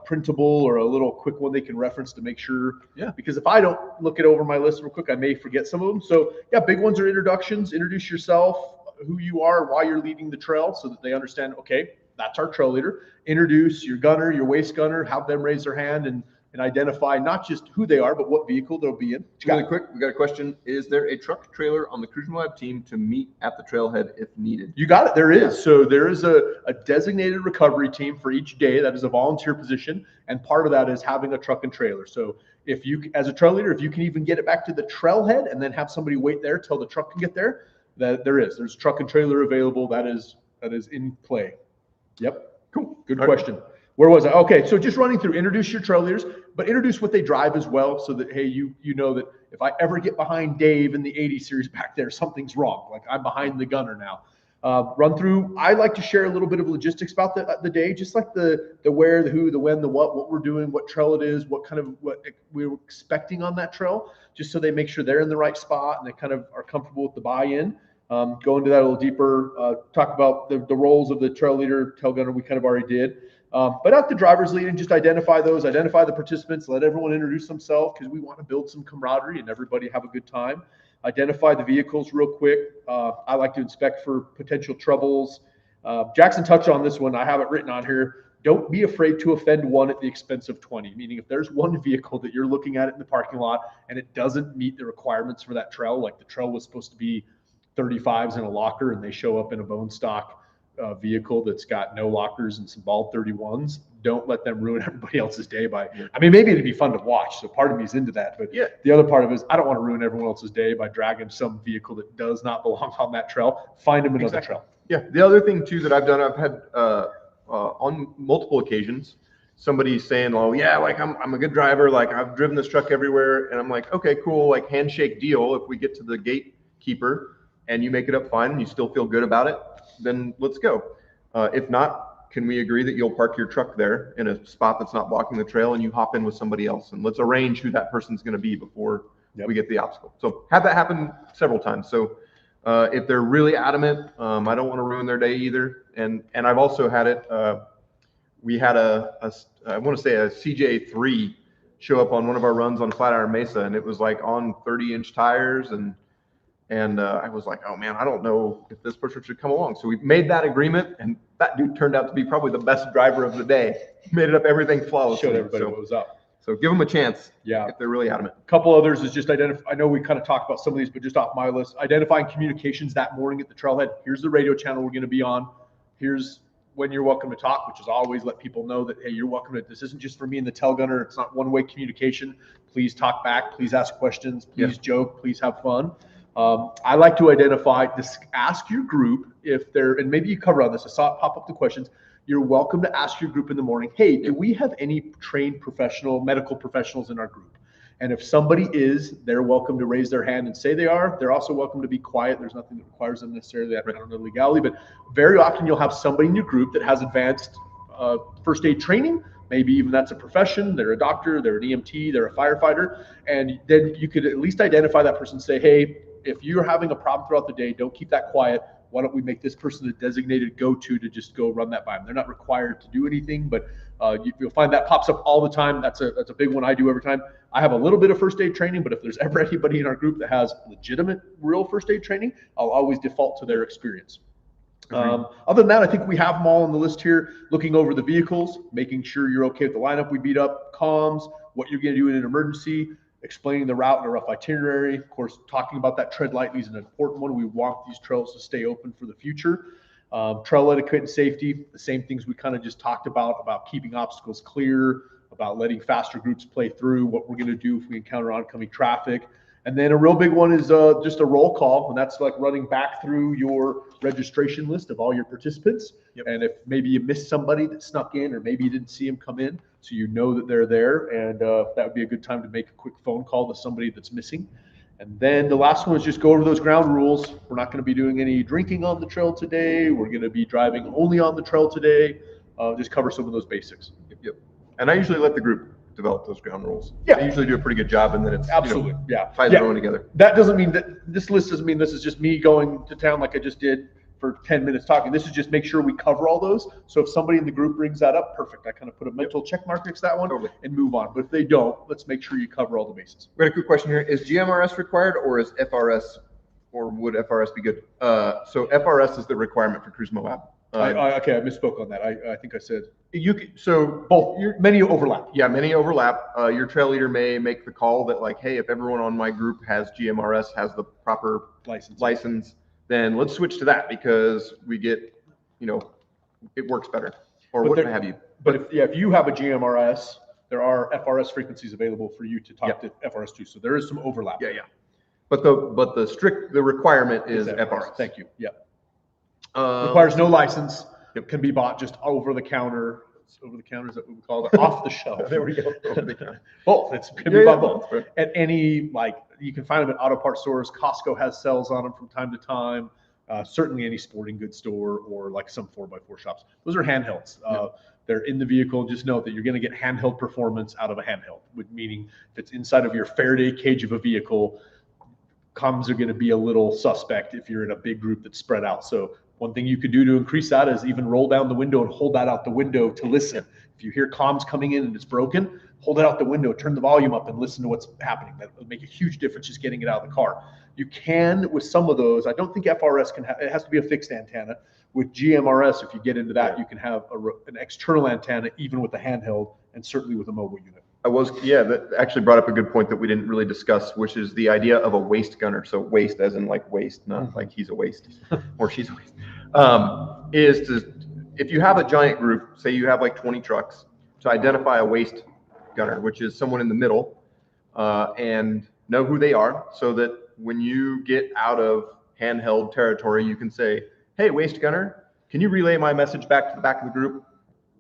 printable or a little quick one they can reference to make sure. Yeah. Because if I don't look it over my list real quick, I may forget some of them. So yeah, big ones are introductions. Introduce yourself, who you are, why you're leading the trail, so that they understand, okay, that's our trail leader. Introduce your gunner, your waist gunner, have them raise their hand and identify not just who they are, but what vehicle they'll be in. Really quick, we got a question. Is there a truck trailer on the Cruise Moab team to meet at the trailhead if needed? You got it. There is. So there is a designated recovery team for each day. That is a volunteer position. And part of that is having a truck and trailer. So if you, as a trail leader, if you can even get it back to the trailhead and then have somebody wait there till the truck can get there, there's truck and trailer available. That is in play. Yep. Cool. Good question. Where was I? Okay, so just running through, introduce your trail leaders, but introduce what they drive as well, so that, hey, you know that if I ever get behind Dave in the 80 series back there, something's wrong. Like, I'm behind the gunner now. Run through. I like to share a little bit of logistics about the day, just like the where, the who, the when, the what we're doing, what trail it is, what we're expecting on that trail, just so they make sure they're in the right spot and they kind of are comfortable with the buy-in. Go into that a little deeper. Talk about the roles of the trail leader, tail gunner. We kind of already did. But at the driver's lead, and just identify the participants, let everyone introduce themselves, because we want to build some camaraderie and everybody have a good time. Identify the vehicles real quick. I like to inspect for potential troubles. Jackson touched on this one. I have it written on here. Don't be afraid to offend one at the expense of 20. Meaning, if there's one vehicle that you're looking at it in the parking lot and it doesn't meet the requirements for that trail, like the trail was supposed to be 35s in a locker and they show up in a bone stock vehicle that's got no lockers and some bald 31s, don't let them ruin everybody else's day by, I mean, maybe it'd be fun to watch. So part of me is into that, but yeah, the other part of it is I don't want to ruin everyone else's day by dragging some vehicle that does not belong on that trail. Find them another trail. Yeah. The other thing too that I've done, I've had on multiple occasions, somebody saying, oh yeah, like I'm a good driver. Like, I've driven this truck everywhere. And I'm like, okay, cool. Like, handshake deal. If we get to the gatekeeper and you make it up fine and you still feel good about it, then let's go. If not, can we agree that you'll park your truck there in a spot that's not blocking the trail and you hop in with somebody else, and let's arrange who that person's going to be before we get the obstacle. So have that happen several times. So if they're really adamant, I don't want to ruin their day either. And I've also had it, we had I want to say a CJ3 show up on one of our runs on Flatiron Mesa, and it was like on 30-inch tires, and I was like, oh man, I don't know if this person should come along. So we made that agreement, and that dude turned out to be probably the best driver of the day. Made it up everything flawlessly. Showed everybody what was up. So give them a chance. Yeah, if they're really adamant. A couple others is just identify. I know we kind of talked about some of these, but just off my list, identifying communications that morning at the trailhead. Here's the radio channel we're going to be on. Here's when you're welcome to talk, which is always let people know that, hey, you're welcome to, this isn't just for me and the tail gunner. It's not one-way communication. Please talk back. Please ask questions. Please joke. Please have fun. I like to identify, ask your group if they're, and maybe you cover on this, I saw it pop up the questions. You're welcome to ask your group in the morning, hey, do we have any trained medical professionals in our group? And if somebody is, they're welcome to raise their hand and say they are. They're also welcome to be quiet. There's nothing that requires them necessarily. I don't know legality, but very often you'll have somebody in your group that has advanced first aid training. Maybe even that's a profession. They're a doctor, they're an EMT, they're a firefighter. And then you could at least identify that person and say, hey, if you're having a problem throughout the day, don't keep that quiet. Why don't we make this person a designated go-to to just go run that by them? They're not required to do anything, but you'll find that pops up all the time. That's a big one I do every time. I have a little bit of first aid training, but if there's ever anybody in our group that has legitimate, real first aid training, I'll always default to their experience. Other than that, I think we have them all on the list here. Looking over the vehicles, making sure you're okay with the lineup we beat up, comms, what you're going to do in an emergency, explaining the route and a rough itinerary. Of course, talking about that tread lightly is an important one. We want these trails to stay open for the future. Trail etiquette and safety, the same things we kind of just talked about keeping obstacles clear, about letting faster groups play through, what we're going to do if we encounter oncoming traffic. And then a real big one is just a roll call, and that's like running back through your registration list of all your participants. And if maybe you missed somebody that snuck in, or maybe you didn't see them come in, so you know that they're there, and that would be a good time to make a quick phone call to somebody that's missing. And then the last one is just go over those ground rules. We're not going to be doing any drinking on the trail today. We're going to be driving only on the trail today. Just cover some of those basics. And I usually let the group develop those ground rules. Yeah, I usually do a pretty good job, and then it's absolutely ties everyone together. That doesn't mean that this list doesn't mean this is just me going to town like I just did for 10 minutes talking. This is just make sure we cover all those. So if somebody in the group brings that up, perfect. I kind of put a mental check mark next to that one and move on. But if they don't, let's make sure you cover all the bases. We got a quick question here. Is GMRS required, or is FRS, or would FRS be good? So FRS is the requirement for Cruise Moab. Okay, I misspoke on that. I think I said so both. Many overlap. Yeah, many overlap. Your trail leader may make the call that, like, hey, if everyone on my group has GMRS, has the proper license, then let's switch to that, because we get, it works better, or what have you. But if you have a GMRS, there are FRS frequencies available for you to talk to FRS too. So there is some overlap. Yeah. But the requirement is FRS. Thank you. Yeah. Requires no license. It can be bought just over the counter over the counter, is that what we call it? Off the shelf. There we go. Over the counter. Both. It's can be about both. Right. At any, like, you can find them at auto parts stores. Costco has sales on them from time to time. Certainly any sporting goods store or like some 4x4 shops. Those are handhelds. They're in the vehicle. Just note that you're going to get handheld performance out of a handheld, meaning if it's inside of your Faraday cage of a vehicle, comms are going to be a little suspect if you're in a big group that's spread out. So one thing you could do to increase that is even roll down the window and hold that out the window to listen. If you hear comms coming in and it's broken, hold it out the window, turn the volume up and listen to what's happening. That will make a huge difference just getting it out of the car. You can, with some of those, I don't think FRS can have, it has to be a fixed antenna. With GMRS, if you get into that, you can have an external antenna, even with a handheld, and certainly with a mobile unit. That actually brought up a good point that we didn't really discuss, which is the idea of a waist gunner. So waist as in like waist, not like he's a waist or she's a waist. If you have a giant group, say you have like 20 trucks, to identify a waist gunner, which is someone in the middle, and know who they are, so that when you get out of handheld territory, you can say, hey, waist gunner, can you relay my message back to the back of the group?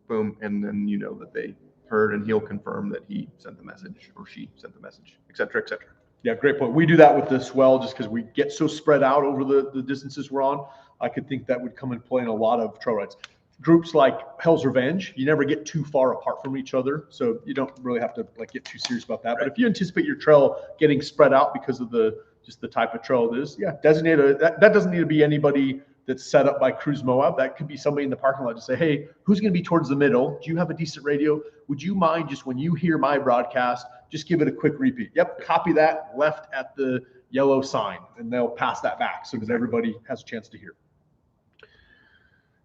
Boom. And then you know that they heard, and he'll confirm that he sent the message or she sent the message, et cetera, et cetera. Yeah, great point. We do that with the swell just because we get so spread out over the distances we're on. I could think that would come in play in a lot of trail rides. Groups like Hell's Revenge, you never get too far apart from each other, so you don't really have to like get too serious about that. Right. But if you anticipate your trail getting spread out because of just the type of trail it is, designate that doesn't need to be anybody that's set up by Cruise Moab. That could be somebody in the parking lot to say, hey, who's going to be towards the middle? Do you have a decent radio? Would you mind just when you hear my broadcast, just give it a quick repeat? Yep, copy that left at the yellow sign, and they'll pass that back so that everybody has a chance to hear.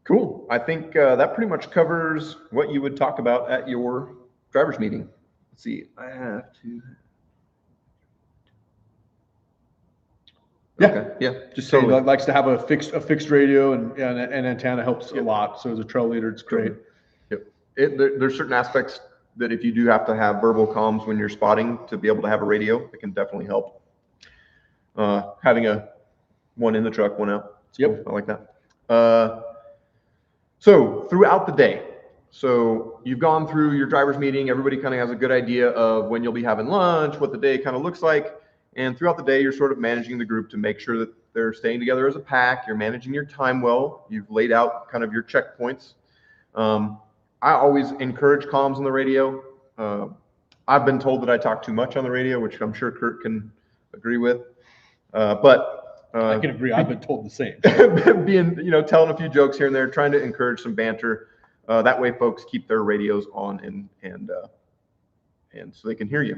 Cool. I think that pretty much covers what you would talk about at your driver's meeting. Let's see. I have to. Yeah, okay. Yeah. Just totally. Saying likes to have a fixed radio and antenna helps a lot. So as a trail leader, it's great. Yep. There's certain aspects that if you do have to have verbal comms when you're spotting to be able to have a radio, it can definitely help. Having one in the truck, one out. Yep. Cool. I like that. So throughout the day, so you've gone through your driver's meeting, everybody kind of has a good idea of when you'll be having lunch, what the day kind of looks like. And throughout the day, you're sort of managing the group to make sure that they're staying together as a pack. You're managing your time well. You've laid out kind of your checkpoints. I always encourage comms on the radio. I've been told that I talk too much on the radio, which I'm sure Kurt can agree with. I can agree. I've been told the same. Telling a few jokes here and there, trying to encourage some banter. That way, folks keep their radios on and so they can hear you.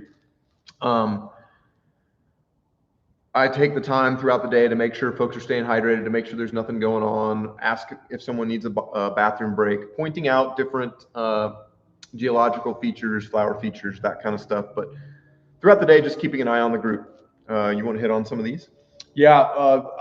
I take the time throughout the day to make sure folks are staying hydrated, to make sure there's nothing going on. Ask if someone needs a bathroom break, pointing out different geological features, flower features, that kind of stuff. But throughout the day, just keeping an eye on the group. You want to hit on some of these? Yeah,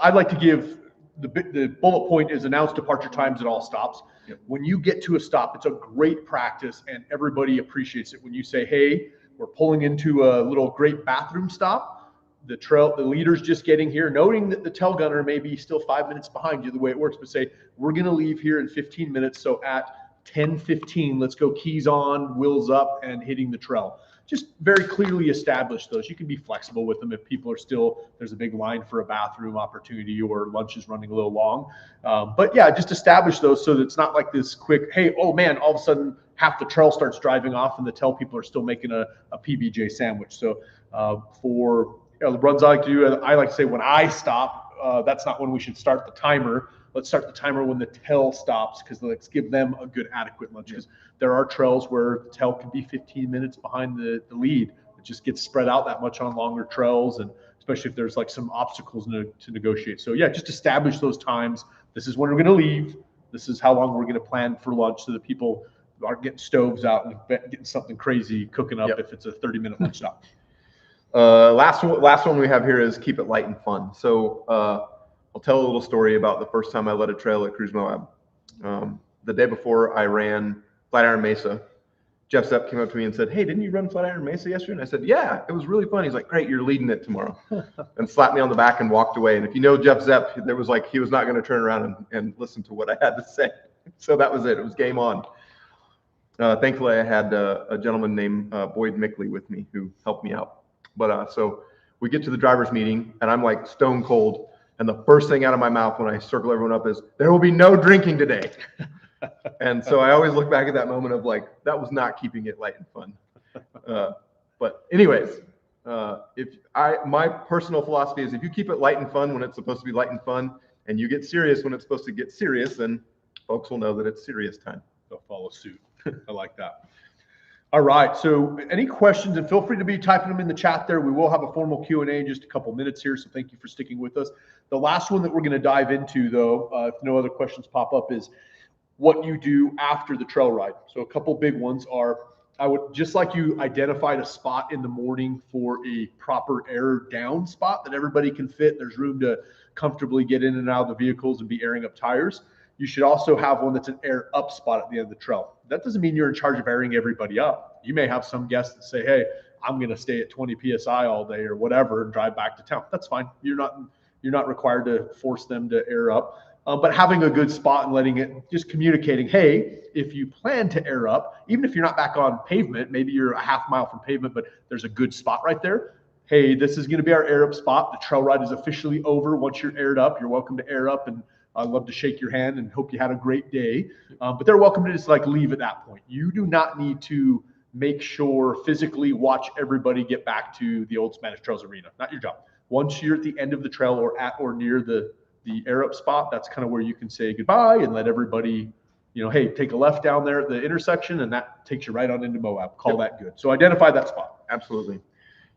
I'd like to give the bullet point is announced departure times at all stops. Yep. When you get to a stop, it's a great practice and everybody appreciates it. When you say, hey, we're pulling into a little great bathroom stop, the leader's just getting here, noting that the tail gunner may be still 5 minutes behind you the way it works, but say, we're going to leave here in 15 minutes. So at 10:15, let's go keys on, wheels up, and hitting the trail. Just very clearly establish those. You can be flexible with them if people are still, there's a big line for a bathroom opportunity or lunch is running a little long. But yeah, just establish those so that it's not like this quick, hey, oh man, all of a sudden half the trail starts driving off and the tail people are still making a PBJ sandwich. So for the runs I like to do, I like to say when I stop, that's not when we should start the timer. Let's start the timer when the tail stops, because let's give them a good adequate lunch. Because there are trails where the tail can be 15 minutes behind the lead. It just gets spread out that much on longer trails, and especially if there's like some obstacles to negotiate. So yeah, just establish those times. This is when we're going to leave. This is how long we're going to plan for lunch, so that people aren't getting stoves out and getting something crazy cooking up if it's a 30-minute lunch stop. Last one we have here is keep it light and fun. So I'll tell a little story about the first time I led a trail at Cruise Moab. The day before I ran Flatiron Mesa, Jeff Zepp came up to me and said, hey, didn't you run Flatiron Mesa yesterday? And I said, yeah, it was really fun. He's like, great, you're leading it tomorrow. And slapped me on the back and walked away. And if you know Jeff Zepp, there was like, he was not going to turn around and listen to what I had to say. So that was it. It was game on. Thankfully, I had a gentleman named Boyd Mickley with me who helped me out. But so we get to the driver's meeting, and I'm like stone cold. And the first thing out of my mouth when I circle everyone up is, "There will be no drinking today." And so I always look back at that moment of like, that was not keeping it light and fun. But anyways, my personal philosophy is if you keep it light and fun when it's supposed to be light and fun, and you get serious when it's supposed to get serious, then folks will know that it's serious time. They'll follow suit. I like that. All right. So any questions, and feel free to be typing them in the chat there. We will have a formal Q&A in just a couple minutes here. So thank you for sticking with us. The last one that we're going to dive into, though, if no other questions pop up, is what you do after the trail ride. So a couple big ones are, I would just like you identified a spot in the morning for a proper air down spot that everybody can fit. There's room to comfortably get in and out of the vehicles and be airing up tires. You should also have one that's an air up spot at the end of the trail. That doesn't mean you're in charge of airing everybody up. You may have some guests that say, "Hey, I'm going to stay at 20 PSI all day or whatever and drive back to town." That's fine. You're not required to force them to air up. But having a good spot and letting it, just communicating, hey, if you plan to air up, even if you're not back on pavement, maybe you're a half mile from pavement, but there's a good spot right there. Hey, this is going to be our air up spot. The trail ride is officially over. Once you're aired up, you're welcome to air up, and I'd love to shake your hand and hope you had a great day. But they're welcome to just like leave at that point. You do not need to make sure physically watch everybody get back to the Old Spanish Trails Arena. Not your job. Once you're at the end of the trail or at or near the air up spot, that's kind of where you can say goodbye and let everybody, hey, take a left down there at the intersection, and that takes you right on into Moab. Call that good. So identify that spot. Absolutely.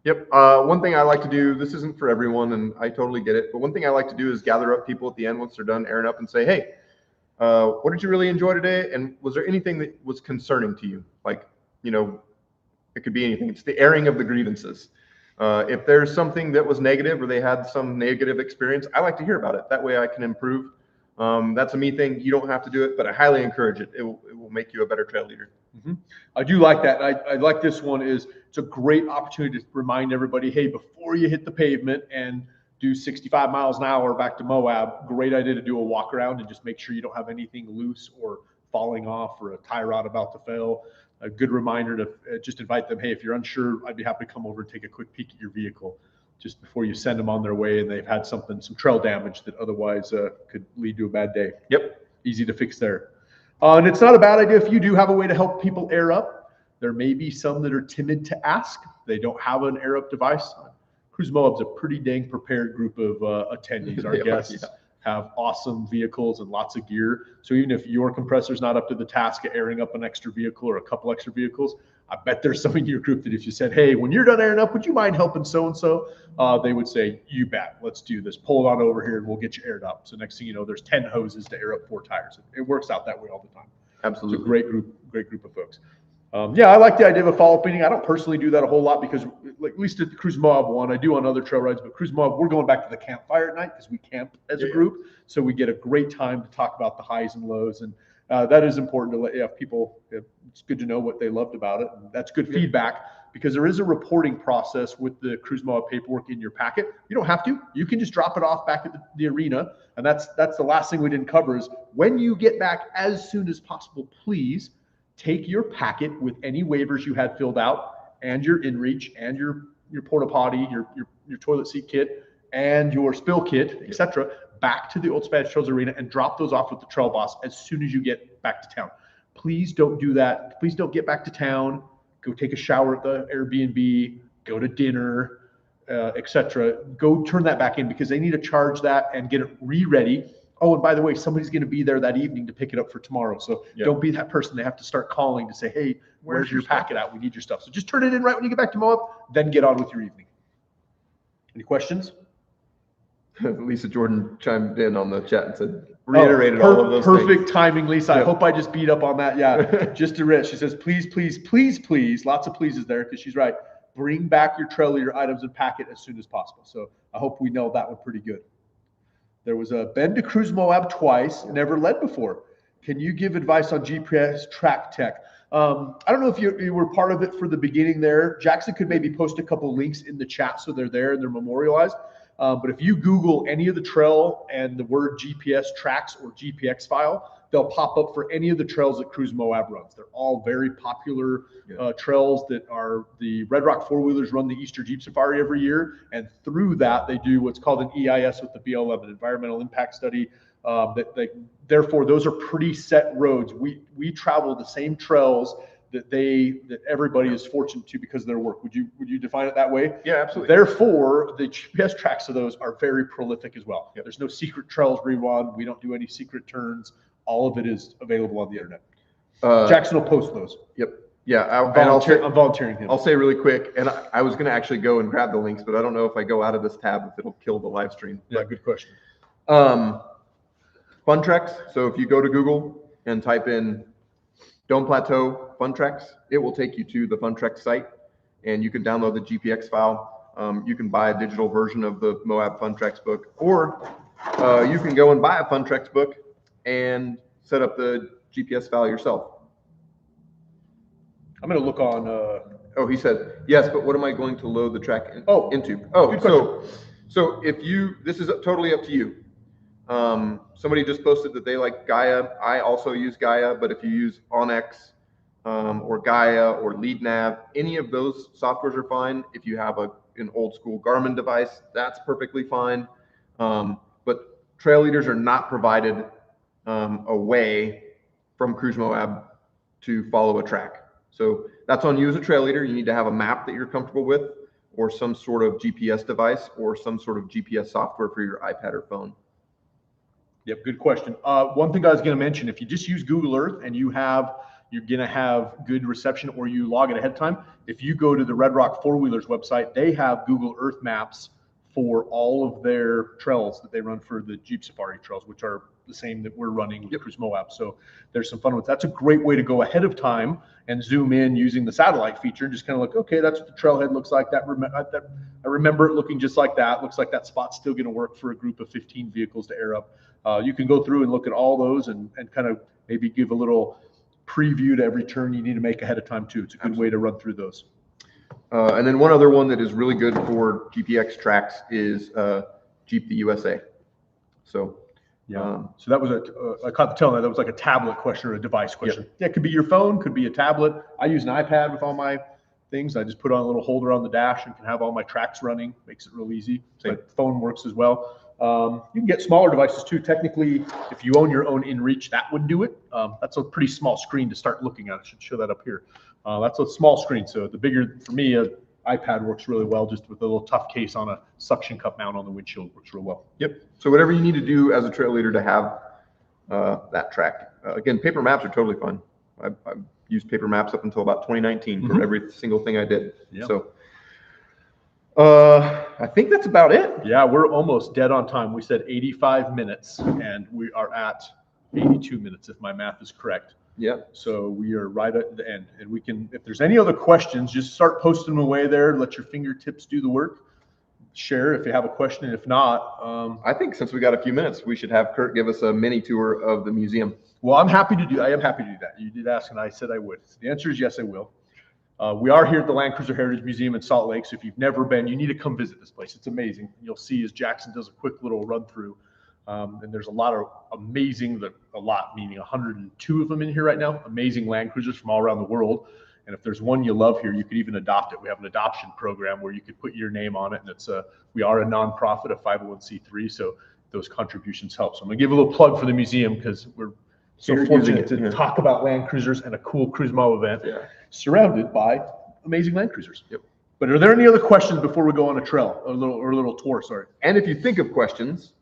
Yep. One thing I like to do, this isn't for everyone, and I totally get it, but one thing I like to do is gather up people at the end once they're done airing up and say, "Hey, what did you really enjoy today? And was there anything that was concerning to you?" Like, it could be anything. It's the airing of the grievances. If there's something that was negative or they had some negative experience, I like to hear about it. That way I can improve. That's a me thing. You don't have to do it, but I highly encourage it. It will make you a better trail leader. Mm-hmm. I do like that. I like this one. It's a great opportunity to remind everybody, hey, before you hit the pavement and do 65 miles an hour back to Moab, great idea to do a walk around and just make sure you don't have anything loose or falling off or a tie rod about to fail. A good reminder to just invite them, hey, if you're unsure, I'd be happy to come over and take a quick peek at your vehicle just before you send them on their way and they've had some trail damage that otherwise could lead to a bad day. Yep. Easy to fix there. And it's not a bad idea if you do have a way to help people air up. There may be some that are timid to ask. They don't have an air up device. Cruise Moab's a pretty dang prepared group of attendees. Our guests have awesome vehicles and lots of gear. So even if your compressor's not up to the task of airing up an extra vehicle or a couple extra vehicles, I bet there's some in your group that if you said, "Hey, when you're done airing up, would you mind helping so-and-so?" They would say, "You bet, let's do this. Pull it on over here and we'll get you aired up." So next thing you know, there's 10 hoses to air up 4 tires. It works out that way all the time. Absolutely. It's a great group of folks. I like the idea of a follow-up meeting. I don't personally do that a whole lot because, like, at least at the Cruise Moab one, I do on other trail rides, but Cruise Moab, we're going back to the campfire at night because we camp as a group. So we get a great time to talk about the highs and lows. And that is important to let people, it's good to know what they loved about it. And that's good feedback because there is a reporting process with the Cruise Moab paperwork in your packet. You don't have to. You can just drop it off back at the arena. And that's the last thing we didn't cover is when you get back as soon as possible, please take your packet with any waivers you had filled out and your inReach and your porta potty, your toilet seat kit and your spill kit, etc., back to the Old Spanish Trails Arena and drop those off with the trail boss as soon as you get back to town. Please don't do that. Please don't get back to town, go take a shower at the Airbnb, go to dinner, etc. Go turn that back in because they need to charge that and get it re-ready. Oh, and by the way, somebody's going to be there that evening to pick it up for tomorrow. So don't be that person. They have to start calling to say, "Hey, where's your packet at? We need your stuff." So just turn it in right when you get back to Moab, then get on with your evening. Any questions? Lisa Jordan chimed in on the chat and said, reiterated all of those perfect things. timing, Lisa. I hope I just beat up on that. Yeah, just a wrist. She says, please, please, please, please. Lots of pleases there because she's right. Bring back your trail leader items and packet as soon as possible. So I hope we nailed that one pretty good. There was a been to Cruise Moab twice, never led before. Can you give advice on GPS track tech? I don't know if you were part of it for the beginning there. Jackson could maybe post a couple links in the chat so they're there and they're memorialized. But if you Google any of the trail and the word GPS tracks or GPX file, they'll pop up for any of the trails that Cruise Moab runs. They're all very popular trails that are the Red Rock four-wheelers run the Easter Jeep Safari every year. And through that, they do what's called an EIS with the BLM, an environmental impact study. Therefore, those are pretty set roads. We travel the same trails that everybody is fortunate to because of their work. Would you define it that way? Yeah, absolutely. Therefore, the GPS tracks of those are very prolific as well. There's no secret trails we run. We don't do any secret turns. All of it is available on the internet. Jackson will post those. Yep. Yeah, I'm volunteering him. I'll say really quick, and I was going to actually go and grab the links, but I don't know if I go out of this tab if it'll kill the live stream. Yeah, good question. Fun Treks. So if you go to Google and type in Dome Plateau Fun Treks, it will take you to the Fun Treks site, and you can download the GPX file. You can buy a digital version of the Moab Fun Treks book, or you can go and buy a Fun Treks book and set up the GPS file yourself. I'm going to look on. Oh, he said yes, but what am I going to load the track into? So if this is totally up to you. Somebody just posted that they like Gaia. I also use Gaia, but if you use Onyx or Gaia or LeadNav, any of those softwares are fine. If you have an old school Garmin device, that's perfectly fine. But trail leaders are not provided a way from Cruise Moab to follow a track. So that's on you as a trail leader. You need to have a map that you're comfortable with, or some sort of GPS device, or some sort of GPS software for your iPad or phone. Yep, good question. One thing I was going to mention, if you just use Google Earth and you're going to have good reception, or you log it ahead of time, if you go to the Red Rock Four-Wheelers website, they have Google Earth maps for all of their trails that they run for the Jeep Safari trails, which are the same that we're running with Cruise Moab. So there's some fun with that. That's a great way to go ahead of time and zoom in using the satellite feature and just kind of look, okay, that's what the trailhead looks like. I remember it looking just like that. Looks like that spot's still going to work for a group of 15 vehicles to air up. You can go through and look at all those and kind of maybe give a little preview to every turn you need to make ahead of time too. It's a good way to run through those. And then one other one that is really good for GPX tracks is Jeep the USA. So so that was I caught the tail end. That was like a tablet question or a device question. Yeah, it could be your phone, could be a tablet. I use an iPad with all my things. I just put on a little holder on the dash and can have all my tracks running. Makes it real easy. But phone works as well. You can get smaller devices too. Technically, if you own your own InReach, that would do it. That's a pretty small screen to start looking at. I should show that up here. That's a small screen. So the bigger, for me, an iPad works really well, just with a little tough case on a suction cup mount on the windshield. Works real well. Yep. So whatever you need to do as a trail leader to have that track. Again, paper maps are totally fine. I've used paper maps up until about 2019 for every single thing I did. Yep. So I think that's about it. Yeah, we're almost dead on time. We said 85 minutes, and we are at 82 minutes, if my math is correct. Yeah. So we are right at the end, and we can, if there's any other questions, just start posting them away there. Let your fingertips do the work. Share if you have a question, and if not, I think since we got a few minutes, we should have Kurt give us a mini tour of the museum. Well, I am happy to do that. You did ask, and I said I would. So the answer is yes, I will. We are here at the Land Cruiser Heritage Museum in Salt Lake, so if you've never been, you need to come visit this place. It's amazing. You'll see as Jackson does a quick little run through. And there's a lot of amazing, meaning 102 of them in here right now, amazing Land Cruisers from all around the world. And if there's one you love here, you could even adopt it. We have an adoption program where you could put your name on it, and we are a nonprofit, a 501c3, so those contributions help. So I'm gonna give a little plug for the museum because we're so fortunate to talk about Land Cruisers and a cool Cruise Moab event surrounded by amazing Land Cruisers. Yep. But are there any other questions before we go on a trail, or a little tour? Sorry. And if you think of questions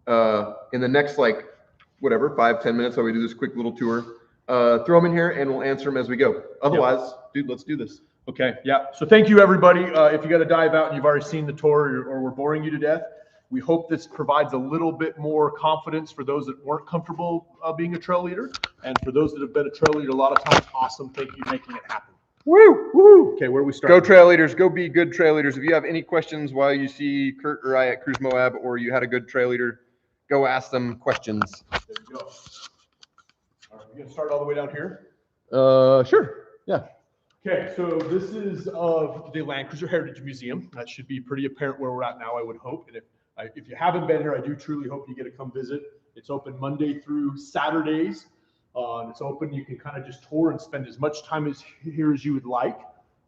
in the next 5-10 minutes while we do this quick little tour, throw them in here and we'll answer them as we go. Otherwise, dude, let's do this. Okay. Yeah. So thank you, everybody. If you got to dive out and you've already seen the tour, or we're boring you to death, we hope this provides a little bit more confidence for those that weren't comfortable being a trail leader, and for those that have been a trail leader a lot of times. Awesome. Thank you for making it happen. Woo! Woo! Okay, where do we start? Go trail leaders. Go be good trail leaders. If you have any questions while you see Kurt or I at Cruise Moab, or you had a good trail leader, go ask them questions. There you go. All right, we're gonna start all the way down here. Sure. Yeah. Okay, so this is the Land Cruiser Heritage Museum. That should be pretty apparent where we're at now, I would hope. And if you haven't been here, I do truly hope you get to come visit. It's open Monday through Saturdays. It's open. You can kind of just tour and spend as much time here as you would like.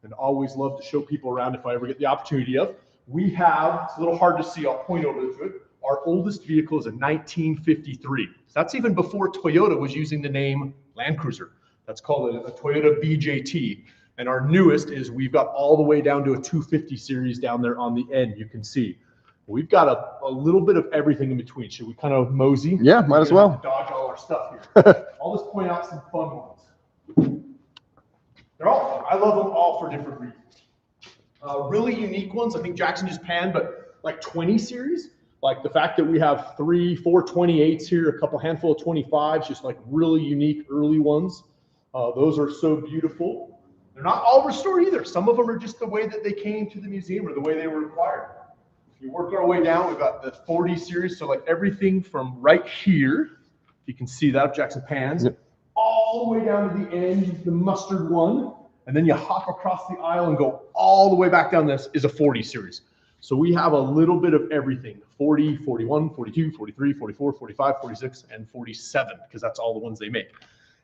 And always love to show people around if I ever get the opportunity of. We have, it's a little hard to see, I'll point over to it. Our oldest vehicle is a 1953. So that's even before Toyota was using the name Land Cruiser. That's called a Toyota BJT. And our newest is we've got all the way down to a 250 series down there on the end, you can see. We've got a little bit of everything in between. Should we kind of mosey? Yeah, might as well. Dodge all our stuff here. I'll just point out some fun ones. They're all fun. I love them all for different reasons. Really unique ones, I think Jackson just panned, but like 20 series, like the fact that we have 3, 4 28s here, a couple handful of 25s, just like really unique early ones. Those are so beautiful. They're not all restored either. Some of them are just the way that they came to the museum or the way they were acquired. If you work our way down, we've got the 40 series. So like everything from right here, you can see that, Jackson pans, yep, all the way down to the end, the mustard one. And then you hop across the aisle and go all the way back down. This is a 40 series. So we have a little bit of everything, 40, 41, 42, 43, 44, 45, 46, and 47, because that's all the ones they make.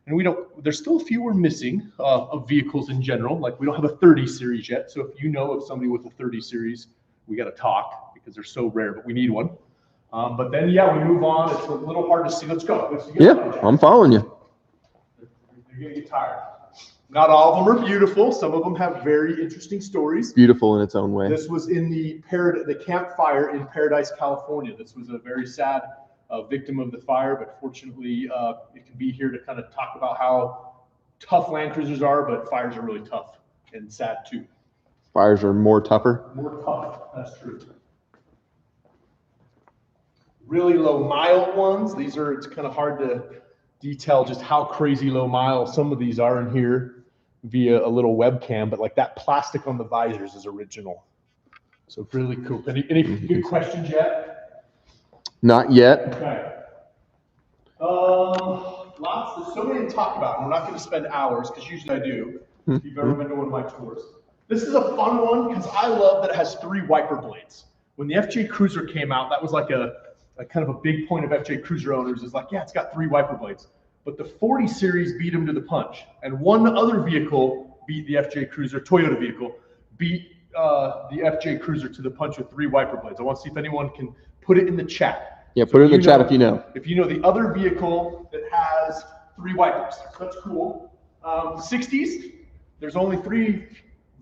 And there's still a few we're missing of vehicles in general. Like we don't have a 30 series yet. So if you know of somebody with a 30 series, we got to talk because they're so rare, but we need one. But then, yeah, we move on. It's a little hard to see. Let's go. Yeah, I'm following you. You're going to get tired. Not all of them are beautiful. Some of them have very interesting stories. Beautiful in its own way. This was in the campfire in Paradise, California. This was a very sad victim of the fire, but fortunately, it can be here to kind of talk about how tough Land Cruisers are, but fires are really tough and sad too. Fires are more tougher? More tough, that's true. Really low mile ones. It's kind of hard to detail just how crazy low mile some of these are in here via a little webcam, but like that plastic on the visors is original. So really cool. Any good questions yet? Not yet. Okay. There's so many to talk about, and we're not going to spend hours because usually I do. If you've ever been to one of my tours. This is a fun one because I love that it has 3 wiper blades. When the FJ Cruiser came out, that was like a kind of a big point of FJ Cruiser owners is like, yeah, it's got 3 wiper blades. But the 40 series beat them to the punch. And one other vehicle beat the FJ Cruiser, Toyota vehicle, beat the FJ Cruiser to the punch with 3 wiper blades. I want to see if anyone can put it in the chat. Yeah, put it in the chat if you know. If you know the other vehicle that has 3 wipers. That's cool. 60s, there's only 3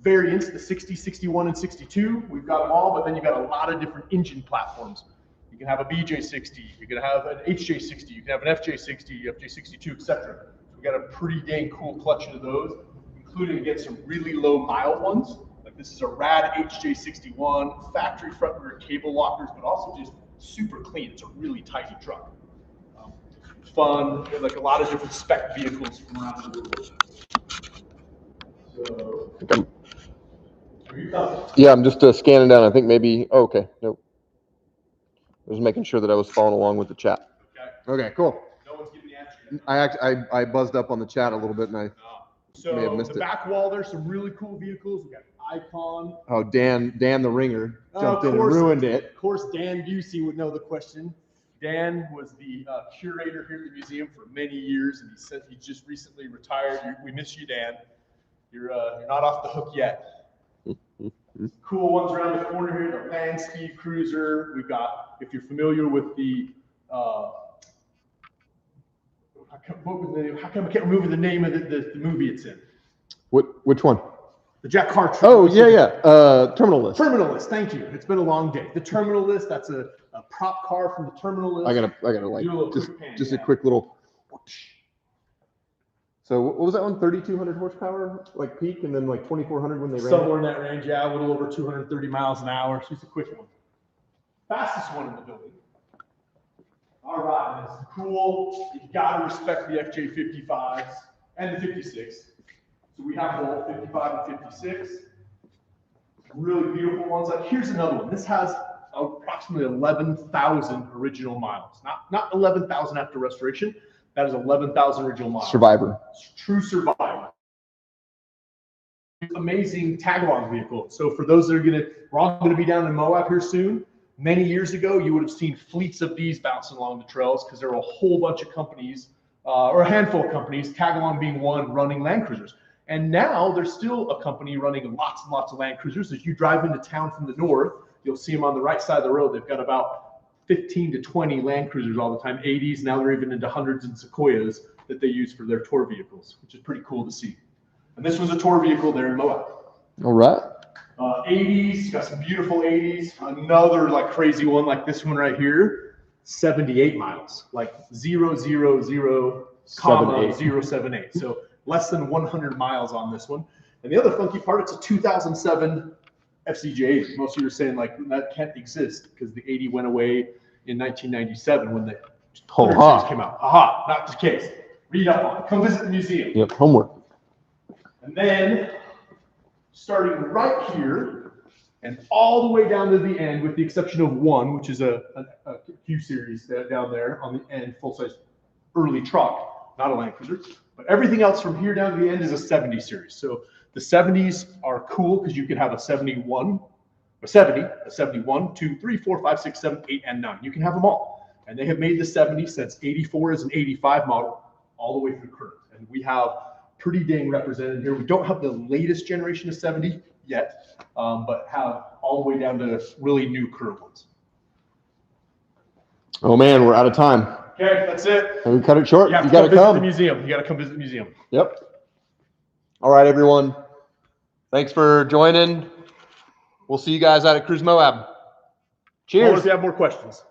variants, the 60, 61, and 62. We've got them all, but then you've got a lot of different engine platforms. You can have a BJ60, you can have an HJ60, you can have an FJ60, FJ62, etc. So we got a pretty dang cool collection of those, including, again, some really low mile ones. Like this is a rad HJ61, factory front rear cable lockers, but also just super clean. It's a really tiny truck. Fun, like a lot of different spec vehicles from around the world. So, yeah, I'm just scanning down. I think maybe, oh, okay, nope. I was making sure that I was following along with the chat. Okay, cool. No one's giving the answer yet. I buzzed up on the chat a little bit and I may have missed the back wall, there's some really cool vehicles. We got Icon. Oh, Dan the Ringer jumped in and ruined it. Of course, Dan Busey would know the question. Dan was the curator here at the museum for many years, and he said he just recently retired. We miss you, Dan. You're not off the hook yet. Cool ones around the corner here, the Land Speed Cruiser. We've got, if you're familiar with the, how come I can't remember the name of the movie it's in? Which one? The Jack Carr. Oh, yeah. Terminal List. Terminal List, thank you. It's been a long day. The Terminal List, that's a prop car from the Terminal List. I gotta like, just a quick little. So what was that one? 3,200 horsepower, like peak, and then like 2,400 when they ran. Somewhere in that range, yeah, a little over 230 miles an hour. So it's a quick one. Fastest one in the building. All right, that's cool. You gotta respect the FJ55s and the 56. So we have both 55 and 56. Really beautiful ones. Like here's another one. This has approximately 11,000 original miles. Not 11,000 after restoration. That is 11,000 original miles. Survivor. True survivor. Amazing tag-along vehicle. So for those that are we're all gonna be down in Moab here soon. Many years ago, you would have seen fleets of these bouncing along the trails because there were a whole bunch of companies, or a handful of companies, tag along being one, running Land Cruisers. And now there's still a company running lots and lots of Land Cruisers. As you drive into town from the north, you'll see them on the right side of the road. They've got about 15 to 20 Land Cruisers all the time, 80s. Now they're even into hundreds and Sequoias that they use for their tour vehicles, which is pretty cool to see. And this was a tour vehicle there in Moab. All right. 80s, got some beautiful 80s. Another like crazy one like this one right here, 78 miles, like 000,078. So less than 100 miles on this one. And the other funky part, it's a 2007 FCJ. Most of you are saying like that can't exist because the 80 went away in 1997 when the series came out. Aha, not the case. Read up on it. Come visit the museum. Yep, homework. And then starting right here and all the way down to the end, with the exception of one, which is a Q series down there on the end, full-size early truck, not a Land Cruiser. But everything else from here down to the end is a 70 series. So the 70s are cool because you can have a 71, a 70, a 71, 2, 3, 4, 5, 6, 7, 8, and 9. You can have them all. And they have made the 70 since 84 is an 85 model all the way through current. And we have pretty dang represented here. We don't have the latest generation of 70 yet, but have all the way down to really new current ones. Oh man, we're out of time. Okay, that's it. And we cut it short. You You got to visit come. the museum. You got to come visit the museum. Yep. All right, everyone. Thanks for joining. We'll see you guys out at Cruise Moab. Cheers. Cheers. If you have more questions.